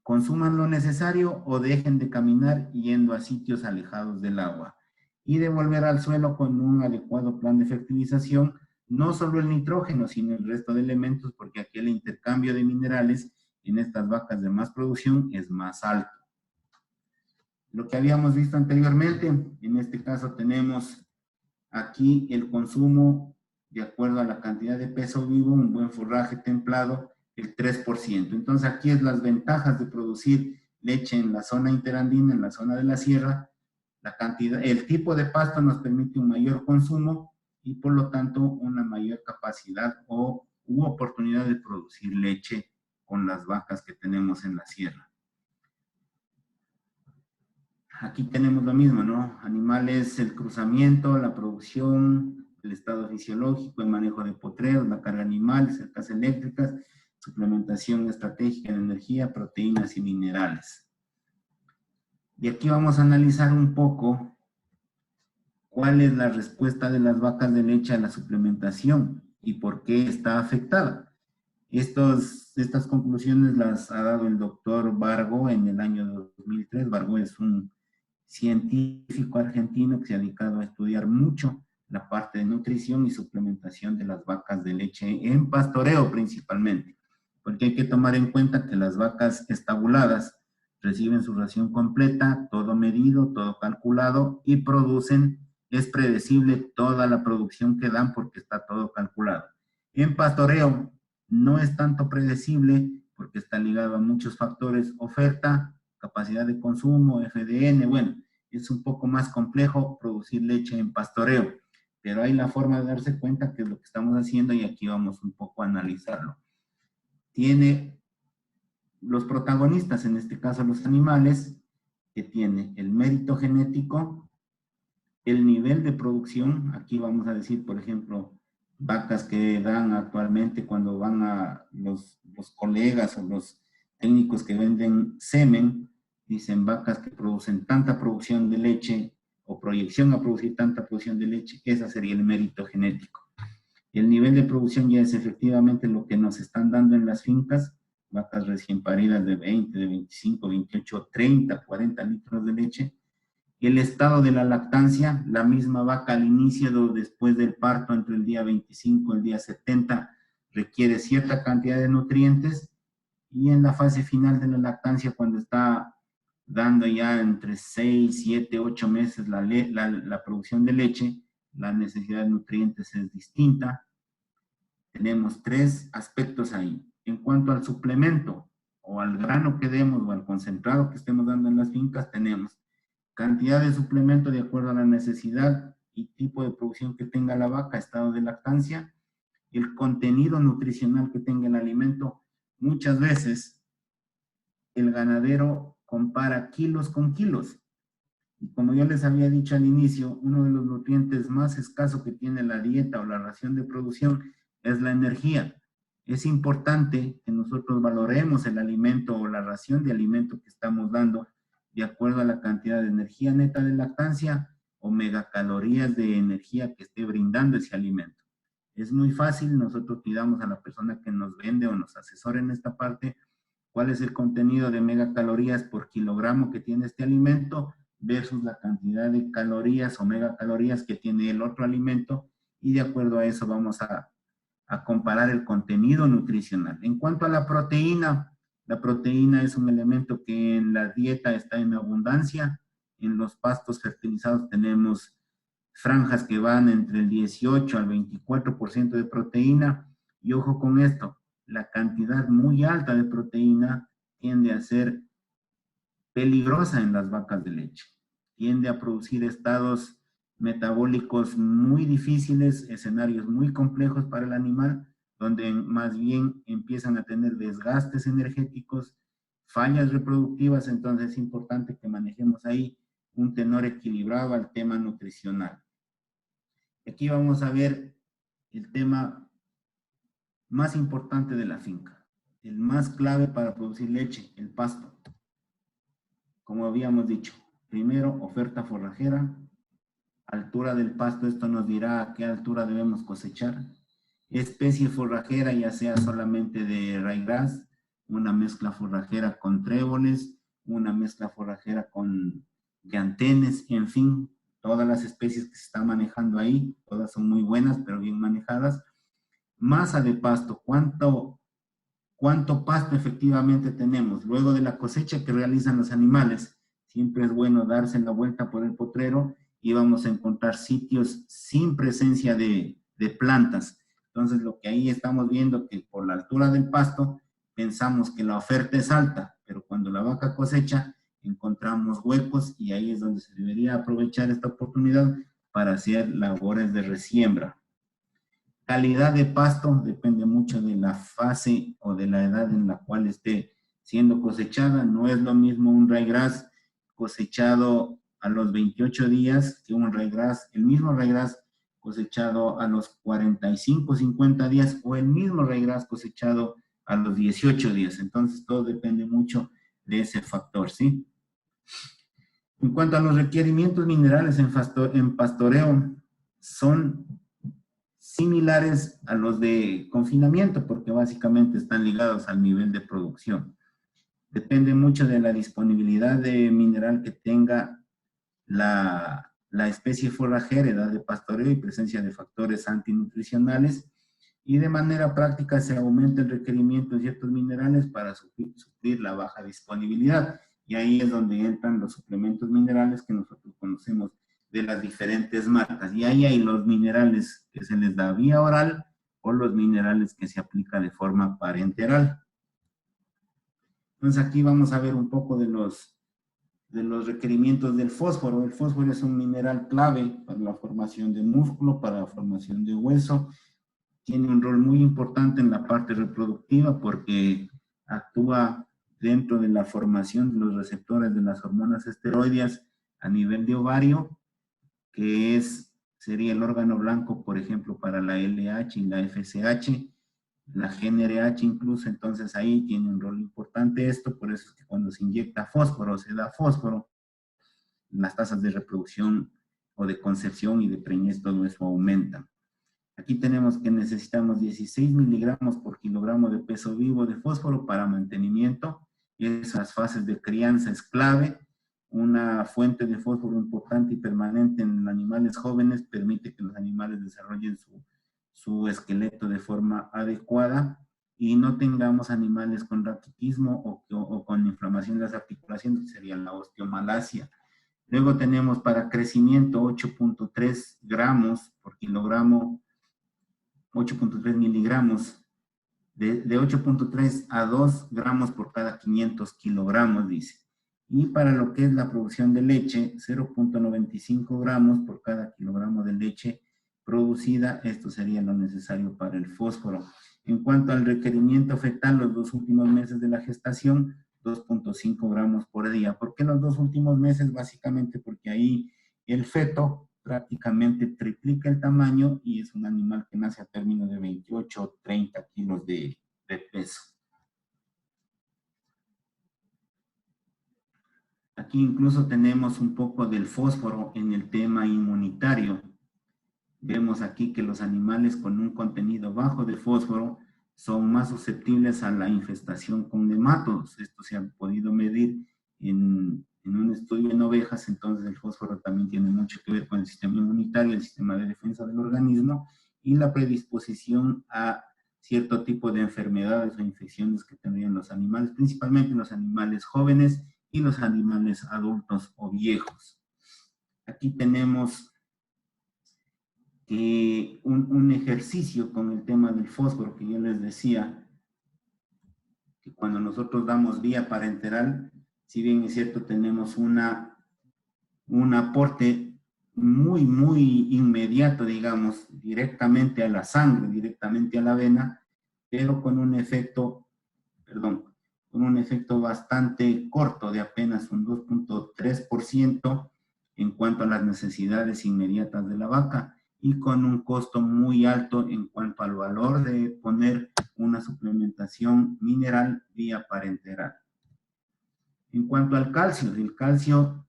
consuman lo necesario o dejen de caminar yendo a sitios alejados del agua. Y devolver al suelo con un adecuado plan de fertilización, no solo el nitrógeno, sino el resto de elementos, porque aquí el intercambio de minerales en estas vacas de más producción es más alto. Lo que habíamos visto anteriormente, en este caso tenemos aquí el consumo de acuerdo a la cantidad de peso vivo, un buen forraje templado, el 3%. Entonces aquí es las ventajas de producir leche en la zona interandina, en la zona de la sierra. La cantidad, el tipo de pasto nos permite un mayor consumo y por lo tanto una mayor capacidad u oportunidad de producir leche con las vacas que tenemos en la sierra. Aquí tenemos lo mismo, ¿no? Animales, el cruzamiento, la producción, el estado fisiológico, el manejo de potreros, la carga animal, cercas eléctricas, suplementación estratégica de energía, proteínas y minerales. Y aquí vamos a analizar un poco cuál es la respuesta de las vacas de leche a la suplementación y por qué está afectada. Estas conclusiones las ha dado el doctor Vargo en el año 2003. Vargo es un científico argentino que se ha dedicado a estudiar mucho la parte de nutrición y suplementación de las vacas de leche en pastoreo principalmente, porque hay que tomar en cuenta que las vacas estabuladas reciben su ración completa, todo medido, todo calculado, y producen, es predecible toda la producción que dan porque está todo calculado. En pastoreo no es tanto predecible porque está ligado a muchos factores: oferta, capacidad de consumo, FDN. Bueno, es un poco más complejo producir leche en pastoreo, pero hay la forma de darse cuenta que es lo que estamos haciendo, y aquí vamos un poco a analizarlo. Tiene los protagonistas, en este caso los animales, que tiene el mérito genético, el nivel de producción. Aquí vamos a decir, por ejemplo, vacas que dan actualmente, cuando van a los colegas o los técnicos que venden semen, dicen vacas que producen tanta producción de leche o proyección a producir tanta producción de leche. Ese sería el mérito genético. El nivel de producción ya es efectivamente lo que nos están dando en las fincas: vacas recién paridas de 20, de 25, 28, 30, 40 litros de leche. El estado de la lactancia: la misma vaca al inicio o después del parto, entre el día 25 y el día 70, requiere cierta cantidad de nutrientes, y en la fase final de la lactancia, cuando está dando ya entre 6, 7, 8 meses la producción de leche, la necesidad de nutrientes es distinta. Tenemos 3 aspectos ahí. En cuanto al suplemento o al grano que demos o al concentrado que estemos dando en las fincas, tenemos cantidad de suplemento de acuerdo a la necesidad y tipo de producción que tenga la vaca, estado de lactancia, el contenido nutricional que tenga el alimento. Muchas veces el ganadero compara kilos con kilos. Y como yo les había dicho al inicio, uno de los nutrientes más escasos que tiene la dieta o la ración de producción es la energía. Es importante que nosotros valoremos el alimento o la ración de alimento que estamos dando de acuerdo a la cantidad de energía neta de lactancia o megacalorías de energía que esté brindando ese alimento. Es muy fácil, nosotros pidamos a la persona que nos vende o nos asesore en esta parte cuál es el contenido de megacalorías por kilogramo que tiene este alimento versus la cantidad de calorías o megacalorías que tiene el otro alimento, y de acuerdo a eso vamos a a comparar el contenido nutricional. En cuanto a la proteína es un elemento que en la dieta está en abundancia. En los pastos fertilizados tenemos franjas que van entre el 18 al 24% de proteína. Y ojo con esto, la cantidad muy alta de proteína tiende a ser peligrosa en las vacas de leche. Tiende a producir estados metabólicos muy difíciles, escenarios muy complejos para el animal, donde más bien empiezan a tener desgastes energéticos, fallas reproductivas. Entonces es importante que manejemos ahí un tenor equilibrado al tema nutricional. Aquí vamos a ver el tema más importante de la finca, el más clave para producir leche, el pasto. Como habíamos dicho, primero oferta forrajera, altura del pasto, esto nos dirá a qué altura debemos cosechar, especie forrajera, ya sea solamente de ryegrass, una mezcla forrajera con tréboles, una mezcla forrajera con llantenes, en fin, todas las especies que se están manejando ahí, todas son muy buenas, pero bien manejadas. Masa de pasto, ¿cuánto pasto efectivamente tenemos? Luego de la cosecha que realizan los animales, siempre es bueno darse la vuelta por el potrero y vamos a encontrar sitios sin presencia de plantas. Entonces, lo que ahí estamos viendo que por la altura del pasto, pensamos que la oferta es alta, pero cuando la vaca cosecha, encontramos huecos y ahí es donde se debería aprovechar esta oportunidad para hacer labores de resiembra. Calidad de pasto depende mucho de la fase o de la edad en la cual esté siendo cosechada. No es lo mismo un ryegrass cosechado a los 28 días que un ryegrass, el mismo ryegrass cosechado a los 45, 50 días o el mismo ryegrass cosechado a los 18 días. Entonces todo depende mucho de ese factor, ¿sí? En cuanto a los requerimientos minerales en pastoreo, son similares a los de confinamiento, porque básicamente están ligados al nivel de producción. Depende mucho de la disponibilidad de mineral que tenga la especie forrajera, edad de pastoreo y presencia de factores antinutricionales, y de manera práctica se aumenta el requerimiento de ciertos minerales para suplir la baja disponibilidad. Y ahí es donde entran los suplementos minerales que nosotros conocemos de las diferentes marcas. Y ahí hay los minerales que se les da vía oral o los minerales que se aplica de forma parenteral. Entonces aquí vamos a ver un poco de los requerimientos del fósforo. El fósforo es un mineral clave para la formación de músculo, para la formación de hueso. Tiene un rol muy importante en la parte reproductiva porque actúa dentro de la formación de los receptores de las hormonas esteroideas a nivel de ovario, que sería el órgano blanco, por ejemplo, para la LH y la FSH, la GnRH incluso. Entonces ahí tiene un rol importante esto. Por eso es que cuando se inyecta fósforo, se da fósforo, las tasas de reproducción o de concepción y de preñez, todo eso aumenta. Aquí tenemos que necesitamos 16 miligramos por kilogramo de peso vivo de fósforo para mantenimiento. Esas fases de crianza es clave. Una fuente de fósforo importante y permanente en animales jóvenes permite que los animales desarrollen su esqueleto de forma adecuada y no tengamos animales con raquitismo o con inflamación de las articulaciones, que sería la osteomalacia. Luego tenemos para crecimiento 8.3 gramos por kilogramo, 8.3 miligramos, de 8.3 a 2 gramos por cada 500 kilogramos, dice. Y para lo que es la producción de leche, 0.95 gramos por cada kilogramo de leche producida. Esto sería lo necesario para el fósforo. En cuanto al requerimiento fetal, los 2 últimos meses de la gestación, 2.5 gramos por día. ¿Por qué los 2 últimos meses? Básicamente porque ahí el feto prácticamente triplica el tamaño y es un animal que nace a término de 28 o 30 kilos de peso. Aquí incluso tenemos un poco del fósforo en el tema inmunitario. Vemos aquí que los animales con un contenido bajo de fósforo son más susceptibles a la infestación con nematodos. Esto se ha podido medir en un estudio en ovejas. Entonces el fósforo también tiene mucho que ver con el sistema inmunitario, el sistema de defensa del organismo, y la predisposición a cierto tipo de enfermedades o infecciones que tendrían los animales, principalmente los animales jóvenes y los animales adultos o viejos. Aquí tenemos un ejercicio con el tema del fósforo que yo les decía, que cuando nosotros damos vía parenteral, si bien es cierto, tenemos un aporte muy inmediato, digamos, directamente a la sangre, directamente a la vena, pero con un efecto, con un efecto bastante corto de apenas un 2.3% en cuanto a las necesidades inmediatas de la vaca y con un costo muy alto en cuanto al valor de poner una suplementación mineral vía parenteral. En cuanto al calcio, el calcio,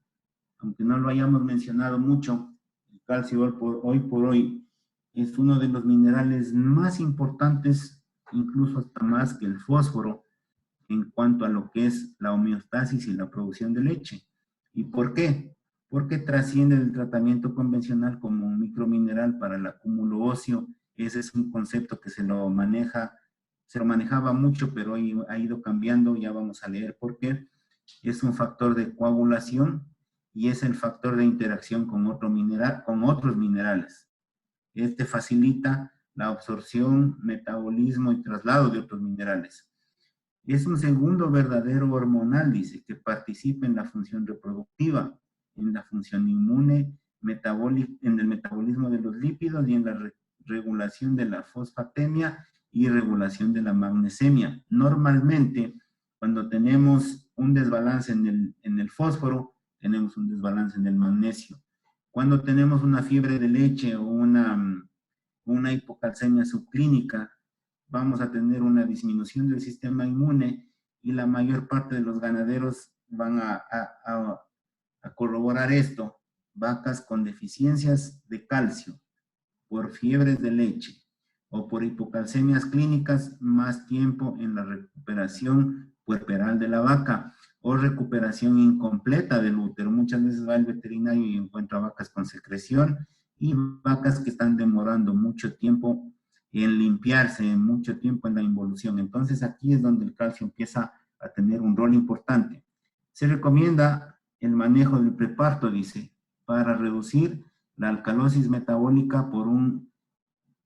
aunque no lo hayamos mencionado mucho, el calcio hoy por hoy es uno de los minerales más importantes, incluso hasta más que el fósforo, en cuanto a lo que es la homeostasis y la producción de leche. ¿Y por qué? Porque trasciende del tratamiento convencional como un micromineral para el acúmulo óseo. Ese es un concepto que se lo manejaba mucho, pero hoy ha ido cambiando, ya vamos a leer por qué. Es un factor de coagulación y es el factor de interacción con otros minerales. Este facilita la absorción, metabolismo y traslado de otros minerales. Es un segundo verdadero hormonal, dice, que participa en la función reproductiva, en la función inmune, en el metabolismo de los lípidos y en la regulación de la fosfatemia y regulación de la magnesemia. Normalmente, cuando tenemos un desbalance en el fósforo, tenemos un desbalance en el magnesio. Cuando tenemos una fiebre de leche o una hipocalcemia subclínica, vamos a tener una disminución del sistema inmune y la mayor parte de los ganaderos van a corroborar esto. Vacas con deficiencias de calcio por fiebres de leche o por hipocalcemias clínicas, más tiempo en la recuperación puerperal de la vaca o recuperación incompleta del útero. Muchas veces va el veterinario y encuentra vacas con secreción y vacas que están demorando mucho tiempo en limpiarse, mucho tiempo en la involución. Entonces aquí es donde el calcio empieza a tener un rol importante. Se recomienda el manejo del preparto, dice, para reducir la alcalosis metabólica por un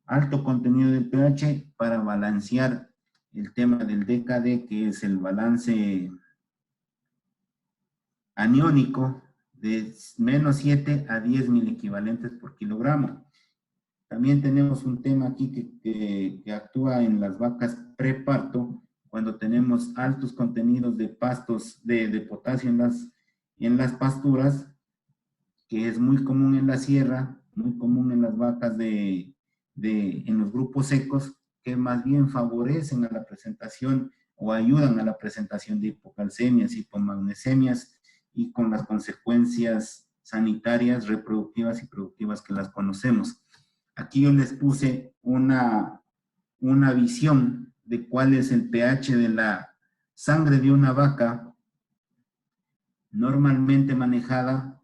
alto contenido de pH, para balancear el tema del DKD, que es el balance aniónico de menos 7 a 10 milequivalentes por kilogramo. También tenemos un tema aquí que actúa en las vacas preparto, cuando tenemos altos contenidos de pastos, de potasio en las pasturas, que es muy común en la sierra, muy común en las vacas en los grupos secos, que más bien favorecen a la presentación o ayudan a la presentación de hipocalcemias, hipomagnesemias y con las consecuencias sanitarias, reproductivas y productivas que las conocemos. Aquí yo les puse una visión de cuál es el pH de la sangre de una vaca normalmente manejada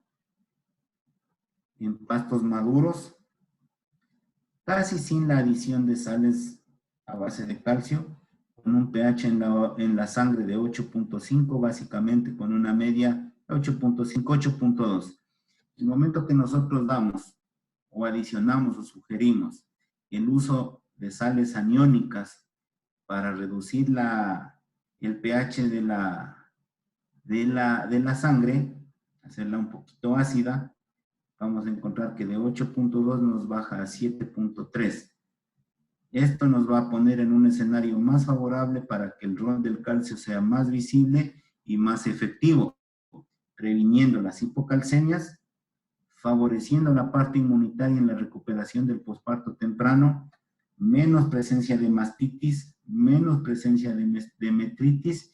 en pastos maduros, casi sin la adición de sales a base de calcio, con un pH en la sangre de 8.5, básicamente con una media 8.5, 8.2. El momento que nosotros damos o adicionamos o sugerimos el uso de sales aniónicas para reducir el pH de la sangre, hacerla un poquito ácida, vamos a encontrar que de 8.2 nos baja a 7.3. Esto nos va a poner en un escenario más favorable para que el rol del calcio sea más visible y más efectivo, previniendo las hipocalcemias, favoreciendo la parte inmunitaria en la recuperación del posparto temprano, menos presencia de mastitis, menos presencia de metritis,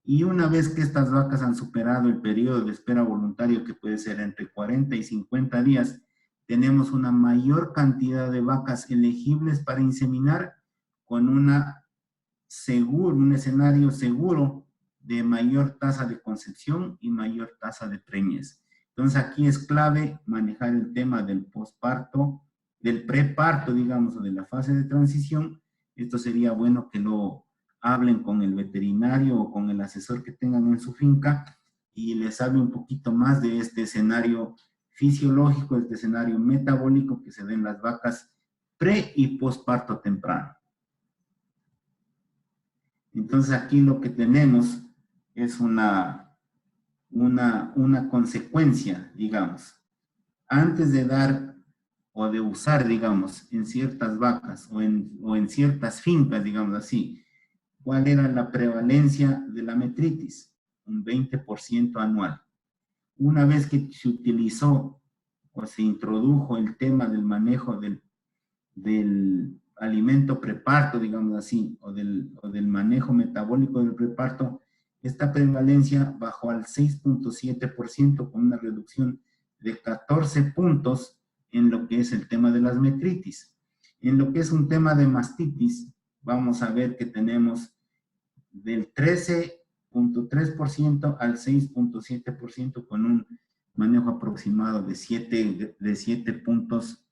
y una vez que estas vacas han superado el periodo de espera voluntario, que puede ser entre 40 y 50 días, tenemos una mayor cantidad de vacas elegibles para inseminar con un escenario seguro de mayor tasa de concepción y mayor tasa de preñez. Entonces aquí es clave manejar el tema del posparto del preparto, digamos, o de la fase de transición, esto sería bueno que lo hablen con el veterinario o con el asesor que tengan en su finca y les hable un poquito más de este escenario fisiológico, este escenario metabólico que se da en las vacas pre y postparto temprano. Entonces aquí lo que tenemos es una consecuencia, digamos. Antes de dar o de usar, digamos, en ciertas vacas o en ciertas fincas, digamos así, ¿cuál era la prevalencia de la metritis? Un 20% anual. Una vez que se utilizó o se introdujo el tema del manejo del alimento preparto, digamos así, o del manejo metabólico del preparto, esta prevalencia bajó al 6.7% con una reducción de 14 puntos en lo que es el tema de las metritis. En lo que es un tema de mastitis, vamos a ver que tenemos del 13.3% al 6.7% con un manejo aproximado de 7 puntos,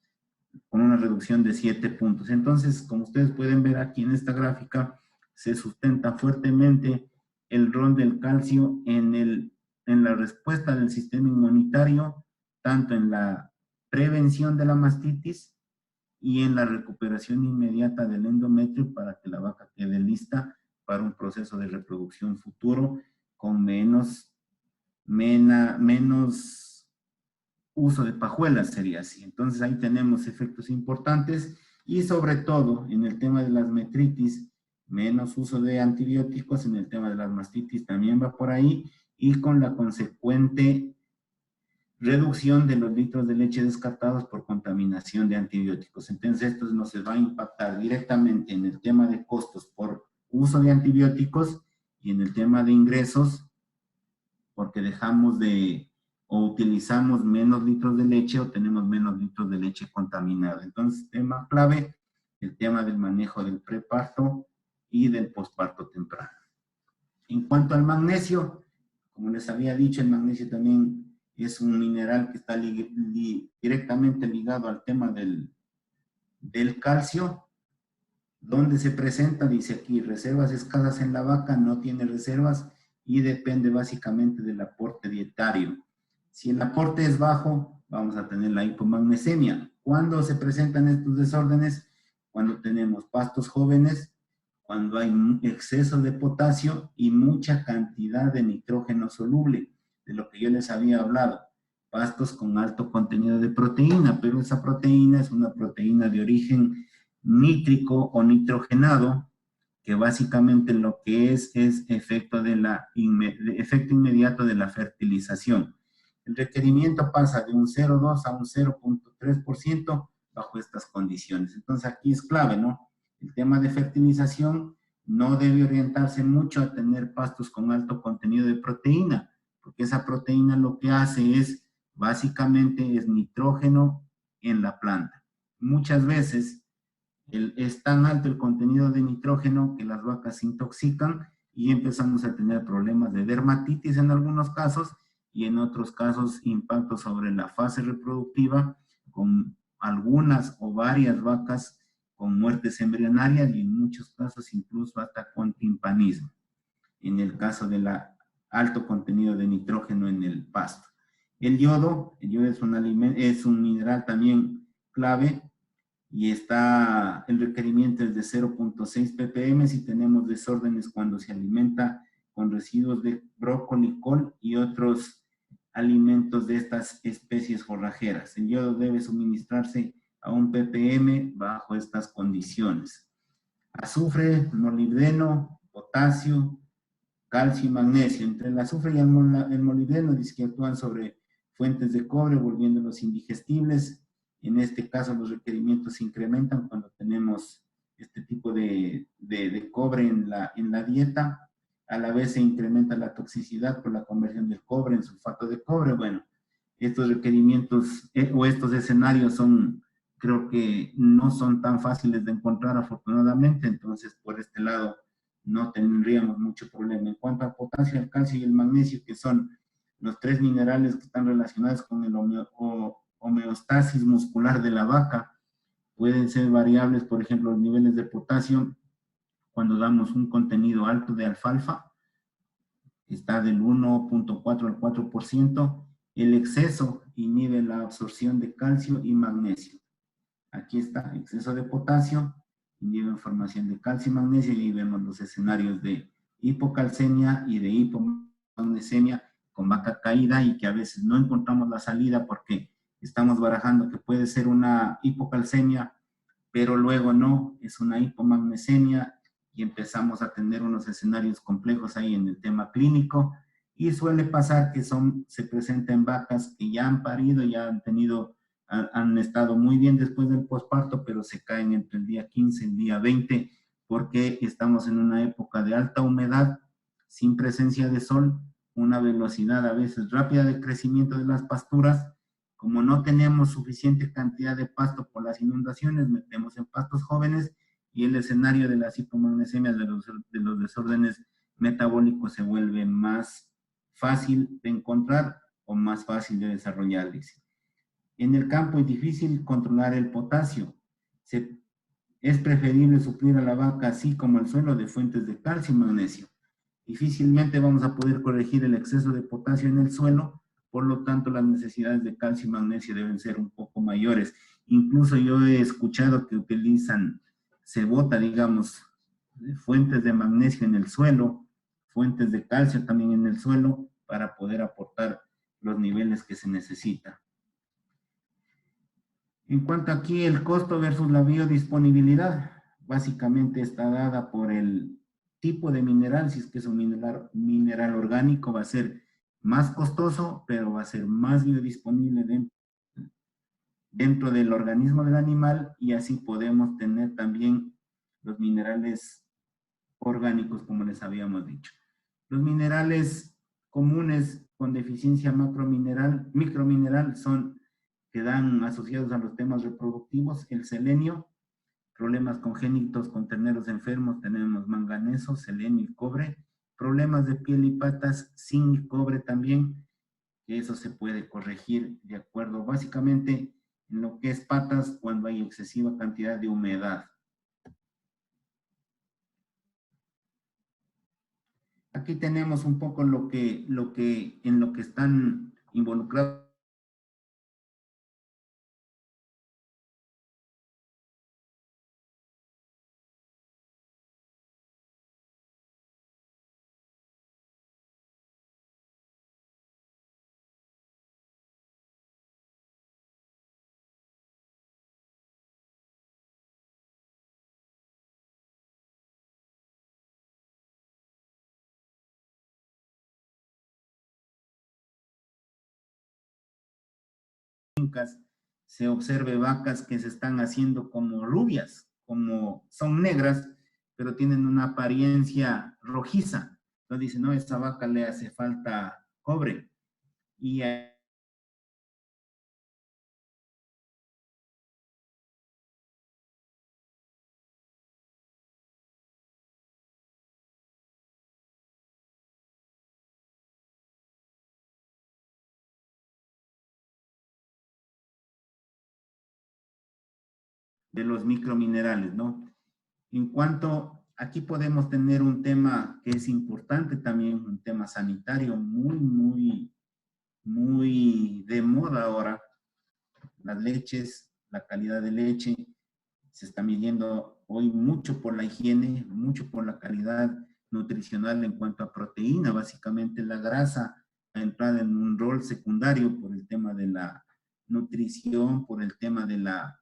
con una reducción de 7 puntos. Entonces, como ustedes pueden ver aquí en esta gráfica, se sustenta fuertemente el rol del calcio en la respuesta del sistema inmunitario, tanto en la prevención de la mastitis y en la recuperación inmediata del endometrio para que la vaca quede lista para un proceso de reproducción futuro con menos uso de pajuelas, sería así. Entonces ahí tenemos efectos importantes y sobre todo en el tema de las metritis, menos uso de antibióticos, en el tema de las mastitis también va por ahí y con la consecuente reducción de los litros de leche descartados por contaminación de antibióticos. Entonces esto nos va a impactar directamente en el tema de costos por uso de antibióticos y en el tema de ingresos porque dejamos de o utilizamos menos litros de leche o tenemos menos litros de leche contaminada. Entonces, tema clave, el tema del manejo del preparto y del posparto temprano. En cuanto al magnesio, como les había dicho, el magnesio también es un mineral que está directamente ligado al tema del calcio, donde se presenta, dice aquí, reservas escasas en la vaca, no tiene reservas y depende básicamente del aporte dietario. Si el aporte es bajo, vamos a tener la hipomagnesemia. ¿Cuándo se presentan estos desórdenes? Cuando tenemos pastos jóvenes, cuando hay exceso de potasio y mucha cantidad de nitrógeno soluble, de lo que yo les había hablado. Pastos con alto contenido de proteína, pero esa proteína es una proteína de origen nítrico o nitrogenado, que básicamente lo que es efecto inmediato de la fertilización. El requerimiento pasa de un 0,2 a un 0.3% bajo estas condiciones. Entonces aquí es clave, ¿no? El tema de fertilización no debe orientarse mucho a tener pastos con alto contenido de proteína, porque esa proteína lo que hace es, básicamente, es nitrógeno en la planta. Muchas veces es tan alto el contenido de nitrógeno que las vacas se intoxican y empezamos a tener problemas de dermatitis en algunos casos y en otros casos impacto sobre la fase reproductiva con algunas o varias vacas con muertes embrionarias y en muchos casos incluso hasta con timpanismo, en el caso del alto contenido de nitrógeno en el pasto. El yodo es un mineral también clave y el requerimiento es de 0.6 ppm si tenemos desórdenes cuando se alimenta con residuos de brócoli, col y otros alimentos de estas especies forrajeras. El yodo debe suministrarse a 1 ppm bajo estas condiciones. Azufre, molibdeno, potasio, calcio y magnesio. Entre el azufre y el molibdeno dice que actúan sobre fuentes de cobre, volviéndolos indigestibles. En este caso, los requerimientos se incrementan cuando tenemos este tipo de cobre en la dieta. A la vez se incrementa la toxicidad por la conversión del cobre en sulfato de cobre. Bueno, estos requerimientos o estos escenarios creo que no son tan fáciles de encontrar afortunadamente, entonces por este lado no tendríamos mucho problema. En cuanto al potasio, el calcio y el magnesio, que son los 3 minerales que están relacionados con el homeostasis muscular de la vaca, Pueden ser variables, por ejemplo, los niveles de potasio. Cuando damos un contenido alto de alfalfa, está del 1.4 al 4%. El exceso inhibe la absorción de calcio y magnesio. Aquí está, exceso de potasio, inhibe formación de calcio y magnesio, y ahí vemos los escenarios de hipocalcemia y de hipomagnesemia con vaca caída, y que a veces no encontramos la salida porque estamos barajando que puede ser una hipocalcemia, pero luego no, es una hipomagnesemia, y empezamos a tener unos escenarios complejos ahí en el tema clínico. Y suele pasar que se presentan vacas que ya han parido, ya han tenido, han estado muy bien después del posparto, pero se caen entre el día 15 y el día 20, porque estamos en una época de alta humedad, sin presencia de sol, una velocidad a veces rápida de crecimiento de las pasturas. Como no tenemos suficiente cantidad de pasto por las inundaciones, metemos en pastos jóvenes, y el escenario de las hipomagnesemias, de los desórdenes metabólicos, se vuelve más fácil de encontrar o más fácil de desarrollar, dice. En el campo es difícil controlar el potasio. Es preferible suplir a la vaca, así como el suelo, de fuentes de calcio y magnesio. Difícilmente vamos a poder corregir el exceso de potasio en el suelo, por lo tanto las necesidades de calcio y magnesio deben ser un poco mayores. Incluso yo he escuchado que se bota, digamos, fuentes de magnesio en el suelo, fuentes de calcio también en el suelo, para poder aportar los niveles que se necesita. En cuanto aquí el costo versus la biodisponibilidad, básicamente está dada por el tipo de mineral. Si es que es un mineral orgánico, va a ser más costoso, pero va a ser más biodisponible dentro del organismo del animal, y así podemos tener también los minerales orgánicos, como les habíamos dicho. Los minerales comunes con deficiencia micromineral son, quedan asociados a los temas reproductivos: el selenio, problemas congénitos con terneros enfermos, tenemos manganeso, selenio y cobre; problemas de piel y patas, zinc y cobre también, que eso se puede corregir de acuerdo básicamente en lo que es patas cuando hay excesiva cantidad de humedad. Aquí tenemos un poco en lo que están involucrados se observe vacas que se están haciendo como rubias, como son negras, pero tienen una apariencia rojiza. Entonces dicen, no, a esta vaca le hace falta cobre. Y de los microminerales, ¿no? En cuanto, aquí podemos tener un tema que es importante también, un tema sanitario muy de moda ahora: las leches, la calidad de leche. Se está midiendo hoy mucho por la higiene, mucho por la calidad nutricional en cuanto a proteína. Básicamente la grasa ha entrado en un rol secundario por el tema de la nutrición, por el tema de la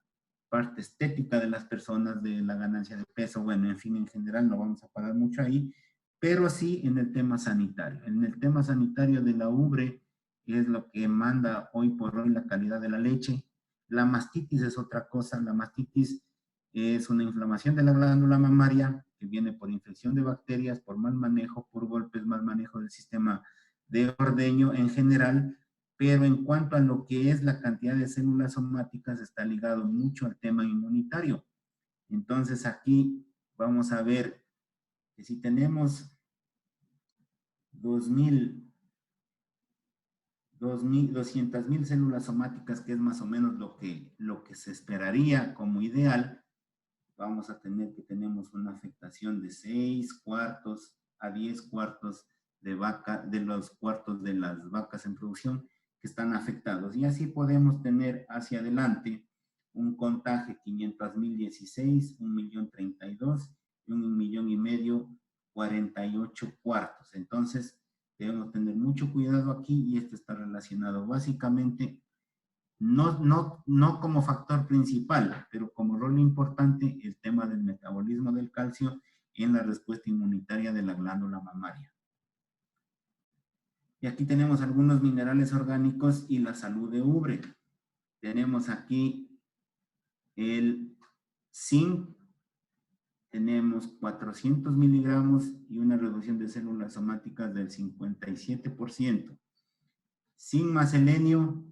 parte estética de las personas, de la ganancia de peso. Bueno, en fin, en general no vamos a parar mucho ahí, pero sí en el tema sanitario. En el tema sanitario de la ubre es lo que manda hoy por hoy la calidad de la leche. La mastitis es otra cosa. La mastitis es una inflamación de la glándula mamaria que viene por infección de bacterias, por mal manejo, por golpes, mal manejo del sistema de ordeño en general. Pero en cuanto a lo que es la cantidad de células somáticas, está ligado mucho al tema inmunitario. Entonces aquí vamos a ver que si tenemos 2000 200.000 células somáticas, que es más o menos lo que se esperaría como ideal, vamos a tener que tenemos una afectación de 6 cuartos a 10 cuartos de los cuartos de las vacas en producción que están afectados. Y así podemos tener hacia adelante un contaje 500.016, 1.032 y 1.500.000 48 cuartos. Entonces, debemos tener mucho cuidado aquí y esto está relacionado básicamente, no como factor principal, pero como rol importante, el tema del metabolismo del calcio en la respuesta inmunitaria de la glándula mamaria. Y aquí tenemos algunos minerales orgánicos y la salud de ubre. Tenemos aquí el zinc, tenemos 400 miligramos y una reducción de células somáticas del 57%. Zinc más selenio,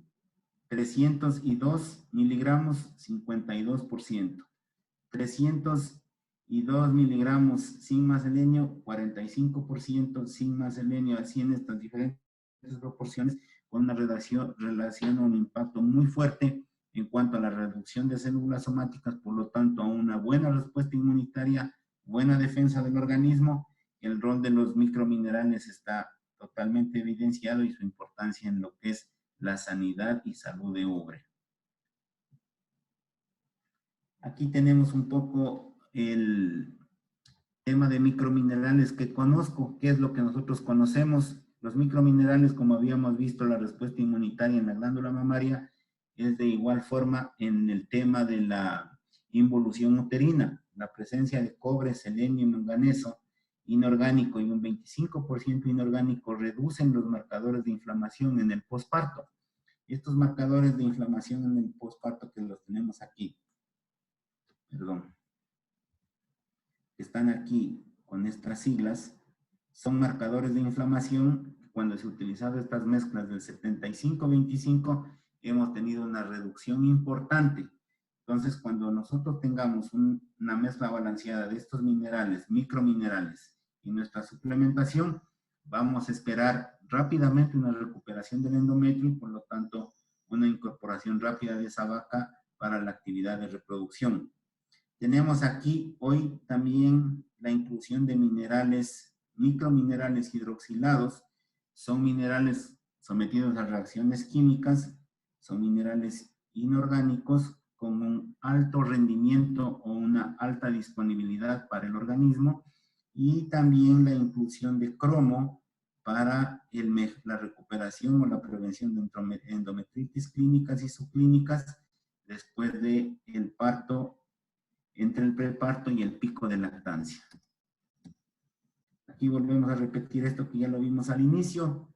302 miligramos, 52%. 302 miligramos zinc más selenio, 45%. Zinc más selenio, así en estas diferentes proporciones, con una relación o un impacto muy fuerte en cuanto a la reducción de células somáticas, por lo tanto, a una buena respuesta inmunitaria, buena defensa del organismo. El rol de los microminerales está totalmente evidenciado y su importancia en lo que es la sanidad y salud de ubre. Aquí tenemos un poco el tema de microminerales que conozco, qué es lo que nosotros conocemos. Los microminerales, como habíamos visto, la respuesta inmunitaria en la glándula mamaria es de igual forma en el tema de la involución uterina. La presencia de cobre, selenio y manganeso inorgánico y un 25% inorgánico reducen los marcadores de inflamación en el posparto. Estos marcadores de inflamación en el posparto que los tenemos aquí, perdón, que están aquí con estas siglas, son marcadores de inflamación. Cuando se han utilizado estas mezclas del 75-25, hemos tenido una reducción importante. Entonces, cuando nosotros tengamos una mezcla balanceada de estos minerales, microminerales, y nuestra suplementación, vamos a esperar rápidamente una recuperación del endometrio y, por lo tanto, una incorporación rápida de esa vaca para la actividad de reproducción. Tenemos aquí hoy también la inclusión de minerales, microminerales hidroxilados. Son minerales sometidos a reacciones químicas, son minerales inorgánicos con un alto rendimiento o una alta disponibilidad para el organismo, y también la inclusión de cromo para la recuperación o la prevención de endometritis clínicas y subclínicas después del parto, entre el preparto y el pico de lactancia. Aquí volvemos a repetir esto que ya lo vimos al inicio.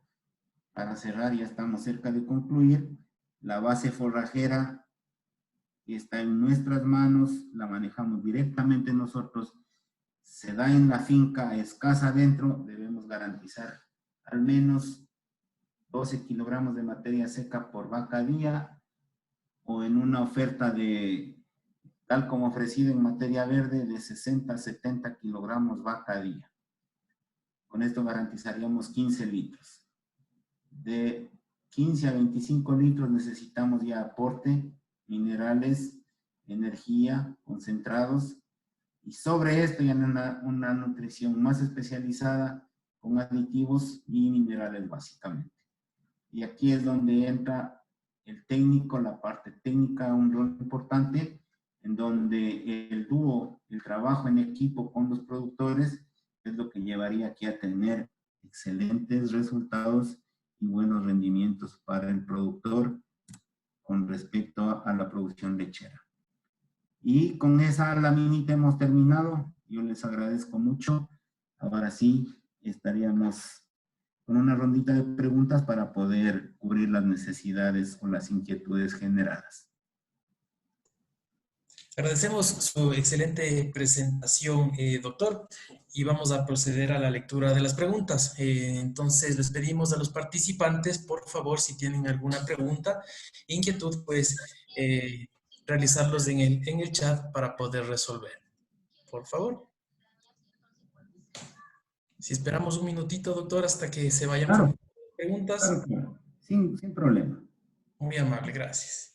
Para cerrar, ya estamos cerca de concluir. La base forrajera está en nuestras manos, la manejamos directamente nosotros. Se da en la finca escasa adentro, debemos garantizar al menos 12 kilogramos de materia seca por vaca día, o en una oferta de, tal como ofrecida en materia verde, de 60 a 70 kilogramos vaca día. Con esto garantizaríamos 15 litros. De 15 a 25 litros necesitamos ya aporte, minerales, energía, concentrados, y sobre esto ya una nutrición más especializada con aditivos y minerales básicamente. Y aquí es donde entra el técnico, la parte técnica, un rol importante, en donde el dúo, el trabajo en equipo con los productores, es lo que llevaría aquí a tener excelentes resultados y buenos rendimientos para el productor con respecto a la producción lechera. Y con esa laminita hemos terminado. Yo les agradezco mucho. Ahora sí, estaríamos con una rondita de preguntas para poder cubrir las necesidades o las inquietudes generadas. Agradecemos su excelente presentación, doctor, y vamos a proceder a la lectura de las preguntas. Entonces, les pedimos a los participantes, por favor, si tienen alguna pregunta, inquietud, pues realizarlos en el chat para poder resolver. Por favor. Si esperamos un minutito, doctor, hasta que se vayan Claro. preguntas. Claro. sin problema. Muy amable, gracias.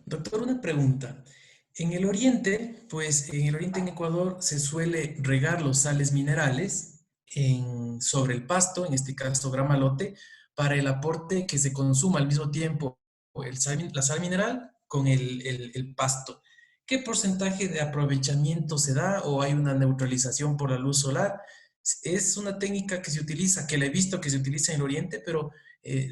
Doctor, una pregunta. En el oriente, pues en el oriente en Ecuador se suele regar los sales minerales sobre el pasto, en este caso gramalote, para el aporte que se consuma al mismo tiempo la sal mineral con el pasto. ¿Qué porcentaje de aprovechamiento se da o hay una neutralización por la luz solar? Es una técnica que se utiliza, que la he visto que se utiliza en el oriente, pero eh,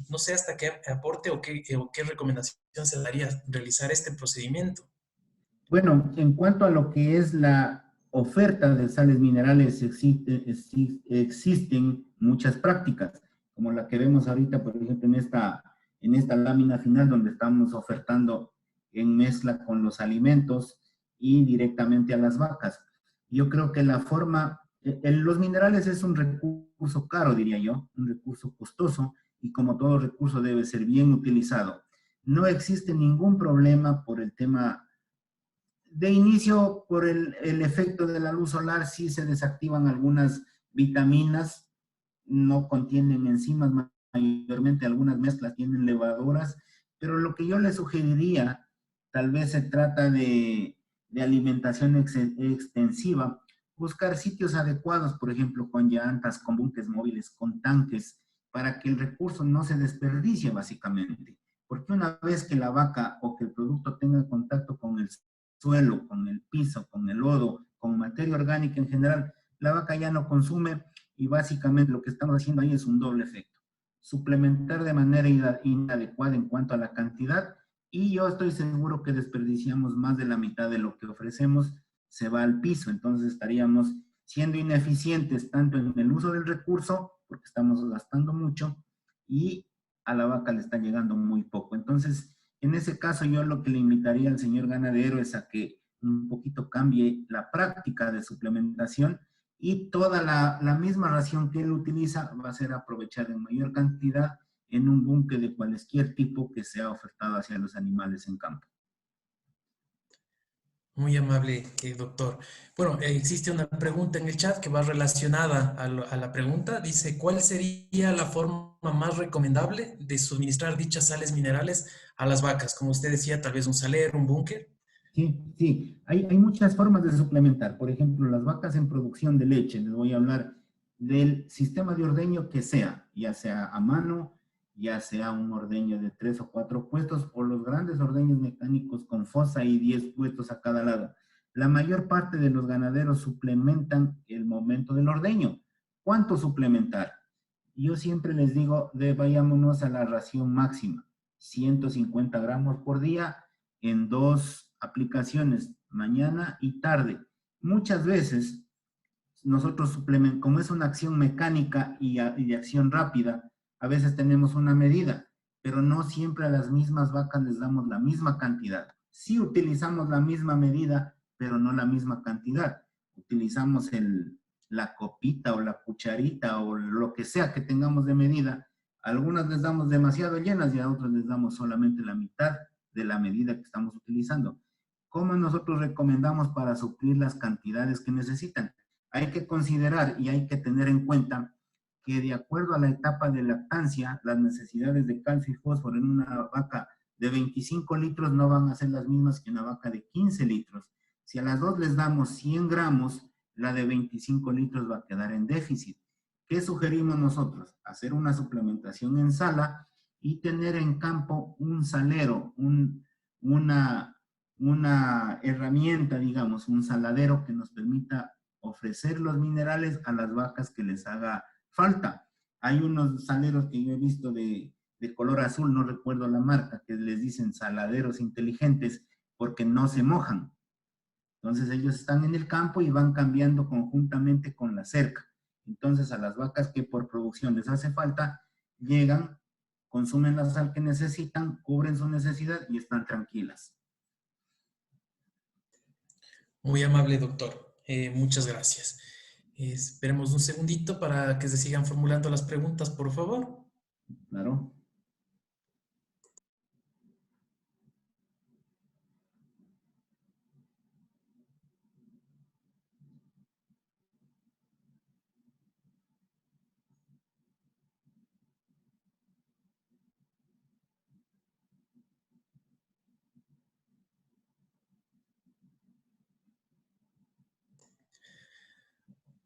no sé hasta qué aporte o qué recomendación se daría realizar este procedimiento. Bueno, en cuanto a lo que es la oferta de sales minerales, existen muchas prácticas, como la que vemos ahorita, por ejemplo, en esta lámina final donde estamos ofertando en mezcla con los alimentos y directamente a las vacas. Yo creo que la forma, los minerales es un recurso caro, diría yo, un recurso costoso, y como todo recurso debe ser bien utilizado. No existe ningún problema por el tema de inicio, por el efecto de la luz solar, sí se desactivan algunas vitaminas, no contienen enzimas, mayormente algunas mezclas tienen levaduras, pero lo que yo le sugeriría, tal vez se trata de alimentación extensiva, buscar sitios adecuados, por ejemplo, con llantas, con buques móviles, con tanques, para que el recurso no se desperdicie básicamente. Porque una vez que la vaca o que el producto tenga contacto con el suelo, con el piso, con el lodo, con materia orgánica en general, la vaca ya no consume y básicamente lo que estamos haciendo ahí es un doble efecto. Suplementar de manera inadecuada en cuanto a la cantidad y yo estoy seguro que desperdiciamos más de la mitad de lo que ofrecemos, se va al piso, entonces estaríamos siendo ineficientes tanto en el uso del recurso, porque estamos gastando mucho, y a la vaca le está llegando muy poco. Entonces, en ese caso, yo lo que le invitaría al señor ganadero es a que un poquito cambie la práctica de suplementación y toda la misma ración que él utiliza va a ser aprovechada en mayor cantidad en un búnker de cualquier tipo que sea ofertado hacia los animales en campo. Muy amable, doctor. Bueno, existe una pregunta en el chat que va relacionada a la pregunta. Dice, ¿cuál sería la forma más recomendable de suministrar dichas sales minerales a las vacas? Como usted decía, tal vez un salero, un búnker. Sí, sí, hay muchas formas de suplementar. Por ejemplo, las vacas en producción de leche, les voy a hablar del sistema de ordeño que sea, ya sea a mano, ya sea un ordeño de 3 o 4 puestos, o los grandes ordeños mecánicos con fosa y 10 puestos a cada lado. La mayor parte de los ganaderos suplementan el momento del ordeño. ¿Cuánto suplementar? Yo siempre les digo, vayámonos a la ración máxima, 150 gramos por día en 2 aplicaciones, mañana y tarde. Muchas veces nosotros suplementamos, como es una acción mecánica y de acción rápida, a veces tenemos una medida, pero no siempre a las mismas vacas les damos la misma cantidad. Sí utilizamos la misma medida, pero no la misma cantidad. Utilizamos la copita o la cucharita o lo que sea que tengamos de medida. A algunas les damos demasiado llenas y a otras les damos solamente la mitad de la medida que estamos utilizando. ¿Cómo nosotros recomendamos para suplir las cantidades que necesitan? Hay que considerar y hay que tener en cuenta que de acuerdo a la etapa de lactancia, las necesidades de calcio y fósforo en una vaca de 25 litros no van a ser las mismas que una vaca de 15 litros. Si a las dos les damos 100 gramos, la de 25 litros va a quedar en déficit. ¿Qué sugerimos nosotros? Hacer una suplementación en sala y tener en campo un salero, una herramienta, digamos, un saladero que nos permita ofrecer los minerales a las vacas que les haga falta. Hay unos saleros que yo he visto de color azul, no recuerdo la marca, que les dicen saladeros inteligentes porque no se mojan. Entonces ellos están en el campo y van cambiando conjuntamente con la cerca. Entonces a las vacas que por producción les hace falta, llegan, consumen la sal que necesitan, cubren su necesidad y están tranquilas. Muy amable, doctor. Muchas gracias. Esperemos un segundito para que se sigan formulando las preguntas, por favor. Claro.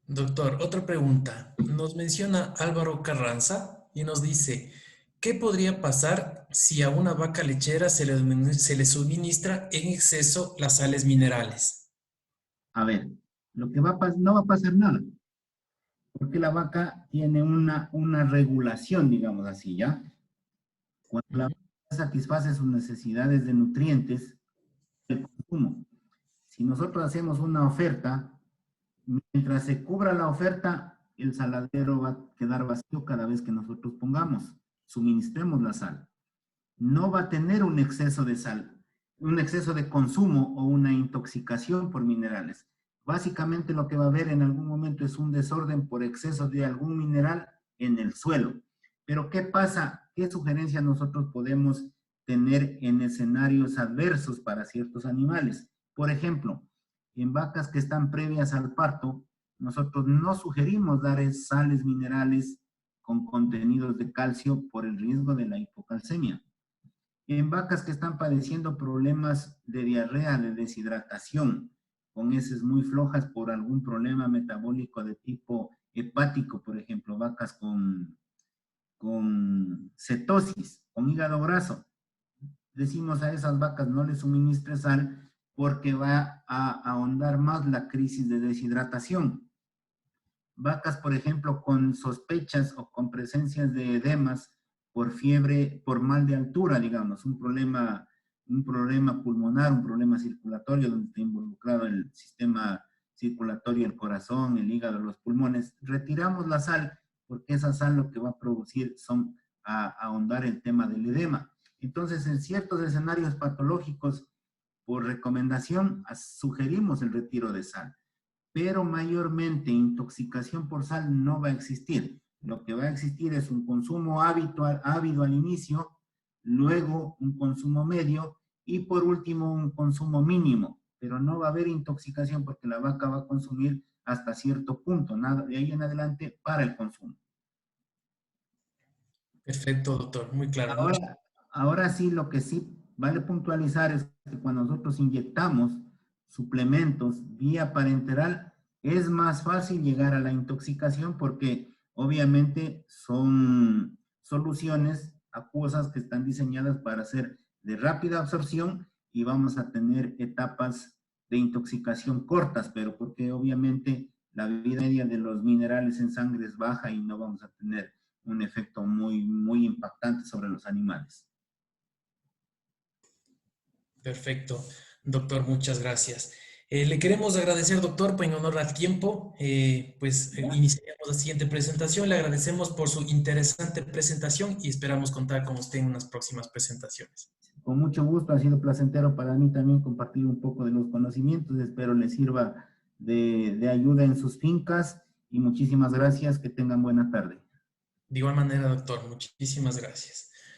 Doctor, otra pregunta. Nos menciona Álvaro Carranza y nos dice, ¿qué podría pasar si a una vaca lechera se le suministra en exceso las sales minerales? A ver, lo que no va a pasar nada, porque la vaca tiene una regulación, digamos así, ¿ya? Cuando la Ujú. vaca satisface sus necesidades de nutrientes, el consumo. Si nosotros hacemos una oferta, mientras se cubra la oferta, el saladero va a quedar vacío cada vez que nosotros suministremos la sal. No va a tener un exceso de sal, un exceso de consumo o una intoxicación por minerales. Básicamente lo que va a haber en algún momento es un desorden por exceso de algún mineral en el suelo. Pero ¿qué pasa? ¿Qué sugerencias nosotros podemos tener en escenarios adversos para ciertos animales? Por ejemplo, en vacas que están previas al parto, nosotros no sugerimos dar sales minerales con contenidos de calcio por el riesgo de la hipocalcemia. En vacas que están padeciendo problemas de diarrea, de deshidratación, con heces muy flojas por algún problema metabólico de tipo hepático, por ejemplo, vacas con cetosis, con hígado graso. Decimos a esas vacas no les suministre sal porque va a ahondar más la crisis de deshidratación. Vacas, por ejemplo, con sospechas o con presencias de edemas por fiebre, por mal de altura, digamos, un problema pulmonar, un problema circulatorio donde está involucrado el sistema circulatorio, el corazón, el hígado, los pulmones. Retiramos la sal porque esa sal lo que va a producir son a ahondar el tema del edema. Entonces, en ciertos escenarios patológicos, por recomendación, sugerimos el retiro de sal, pero mayormente intoxicación por sal no va a existir. Lo que va a existir es un consumo ávido al inicio, luego un consumo medio y por último un consumo mínimo, pero no va a haber intoxicación porque la vaca va a consumir hasta cierto punto, nada de ahí en adelante para el consumo. Perfecto, doctor. Muy claro. Muchas Ahora sí, lo que sí vale puntualizar es que cuando nosotros inyectamos suplementos vía parenteral, es más fácil llegar a la intoxicación porque obviamente son soluciones acuosas que están diseñadas para ser de rápida absorción y vamos a tener etapas de intoxicación cortas, pero porque obviamente la vida media de los minerales en sangre es baja y no vamos a tener un efecto muy impactante sobre los animales. Perfecto, doctor, muchas gracias. Le queremos agradecer, doctor, en honor al tiempo, ¿Ya? iniciamos la siguiente presentación. Le agradecemos por su interesante presentación y esperamos contar con usted en unas próximas presentaciones. Con mucho gusto, ha sido placentero para mí también compartir un poco de los conocimientos. Espero les sirva de ayuda en sus fincas y muchísimas gracias. Que tengan buena tarde. De igual manera, doctor, muchísimas gracias.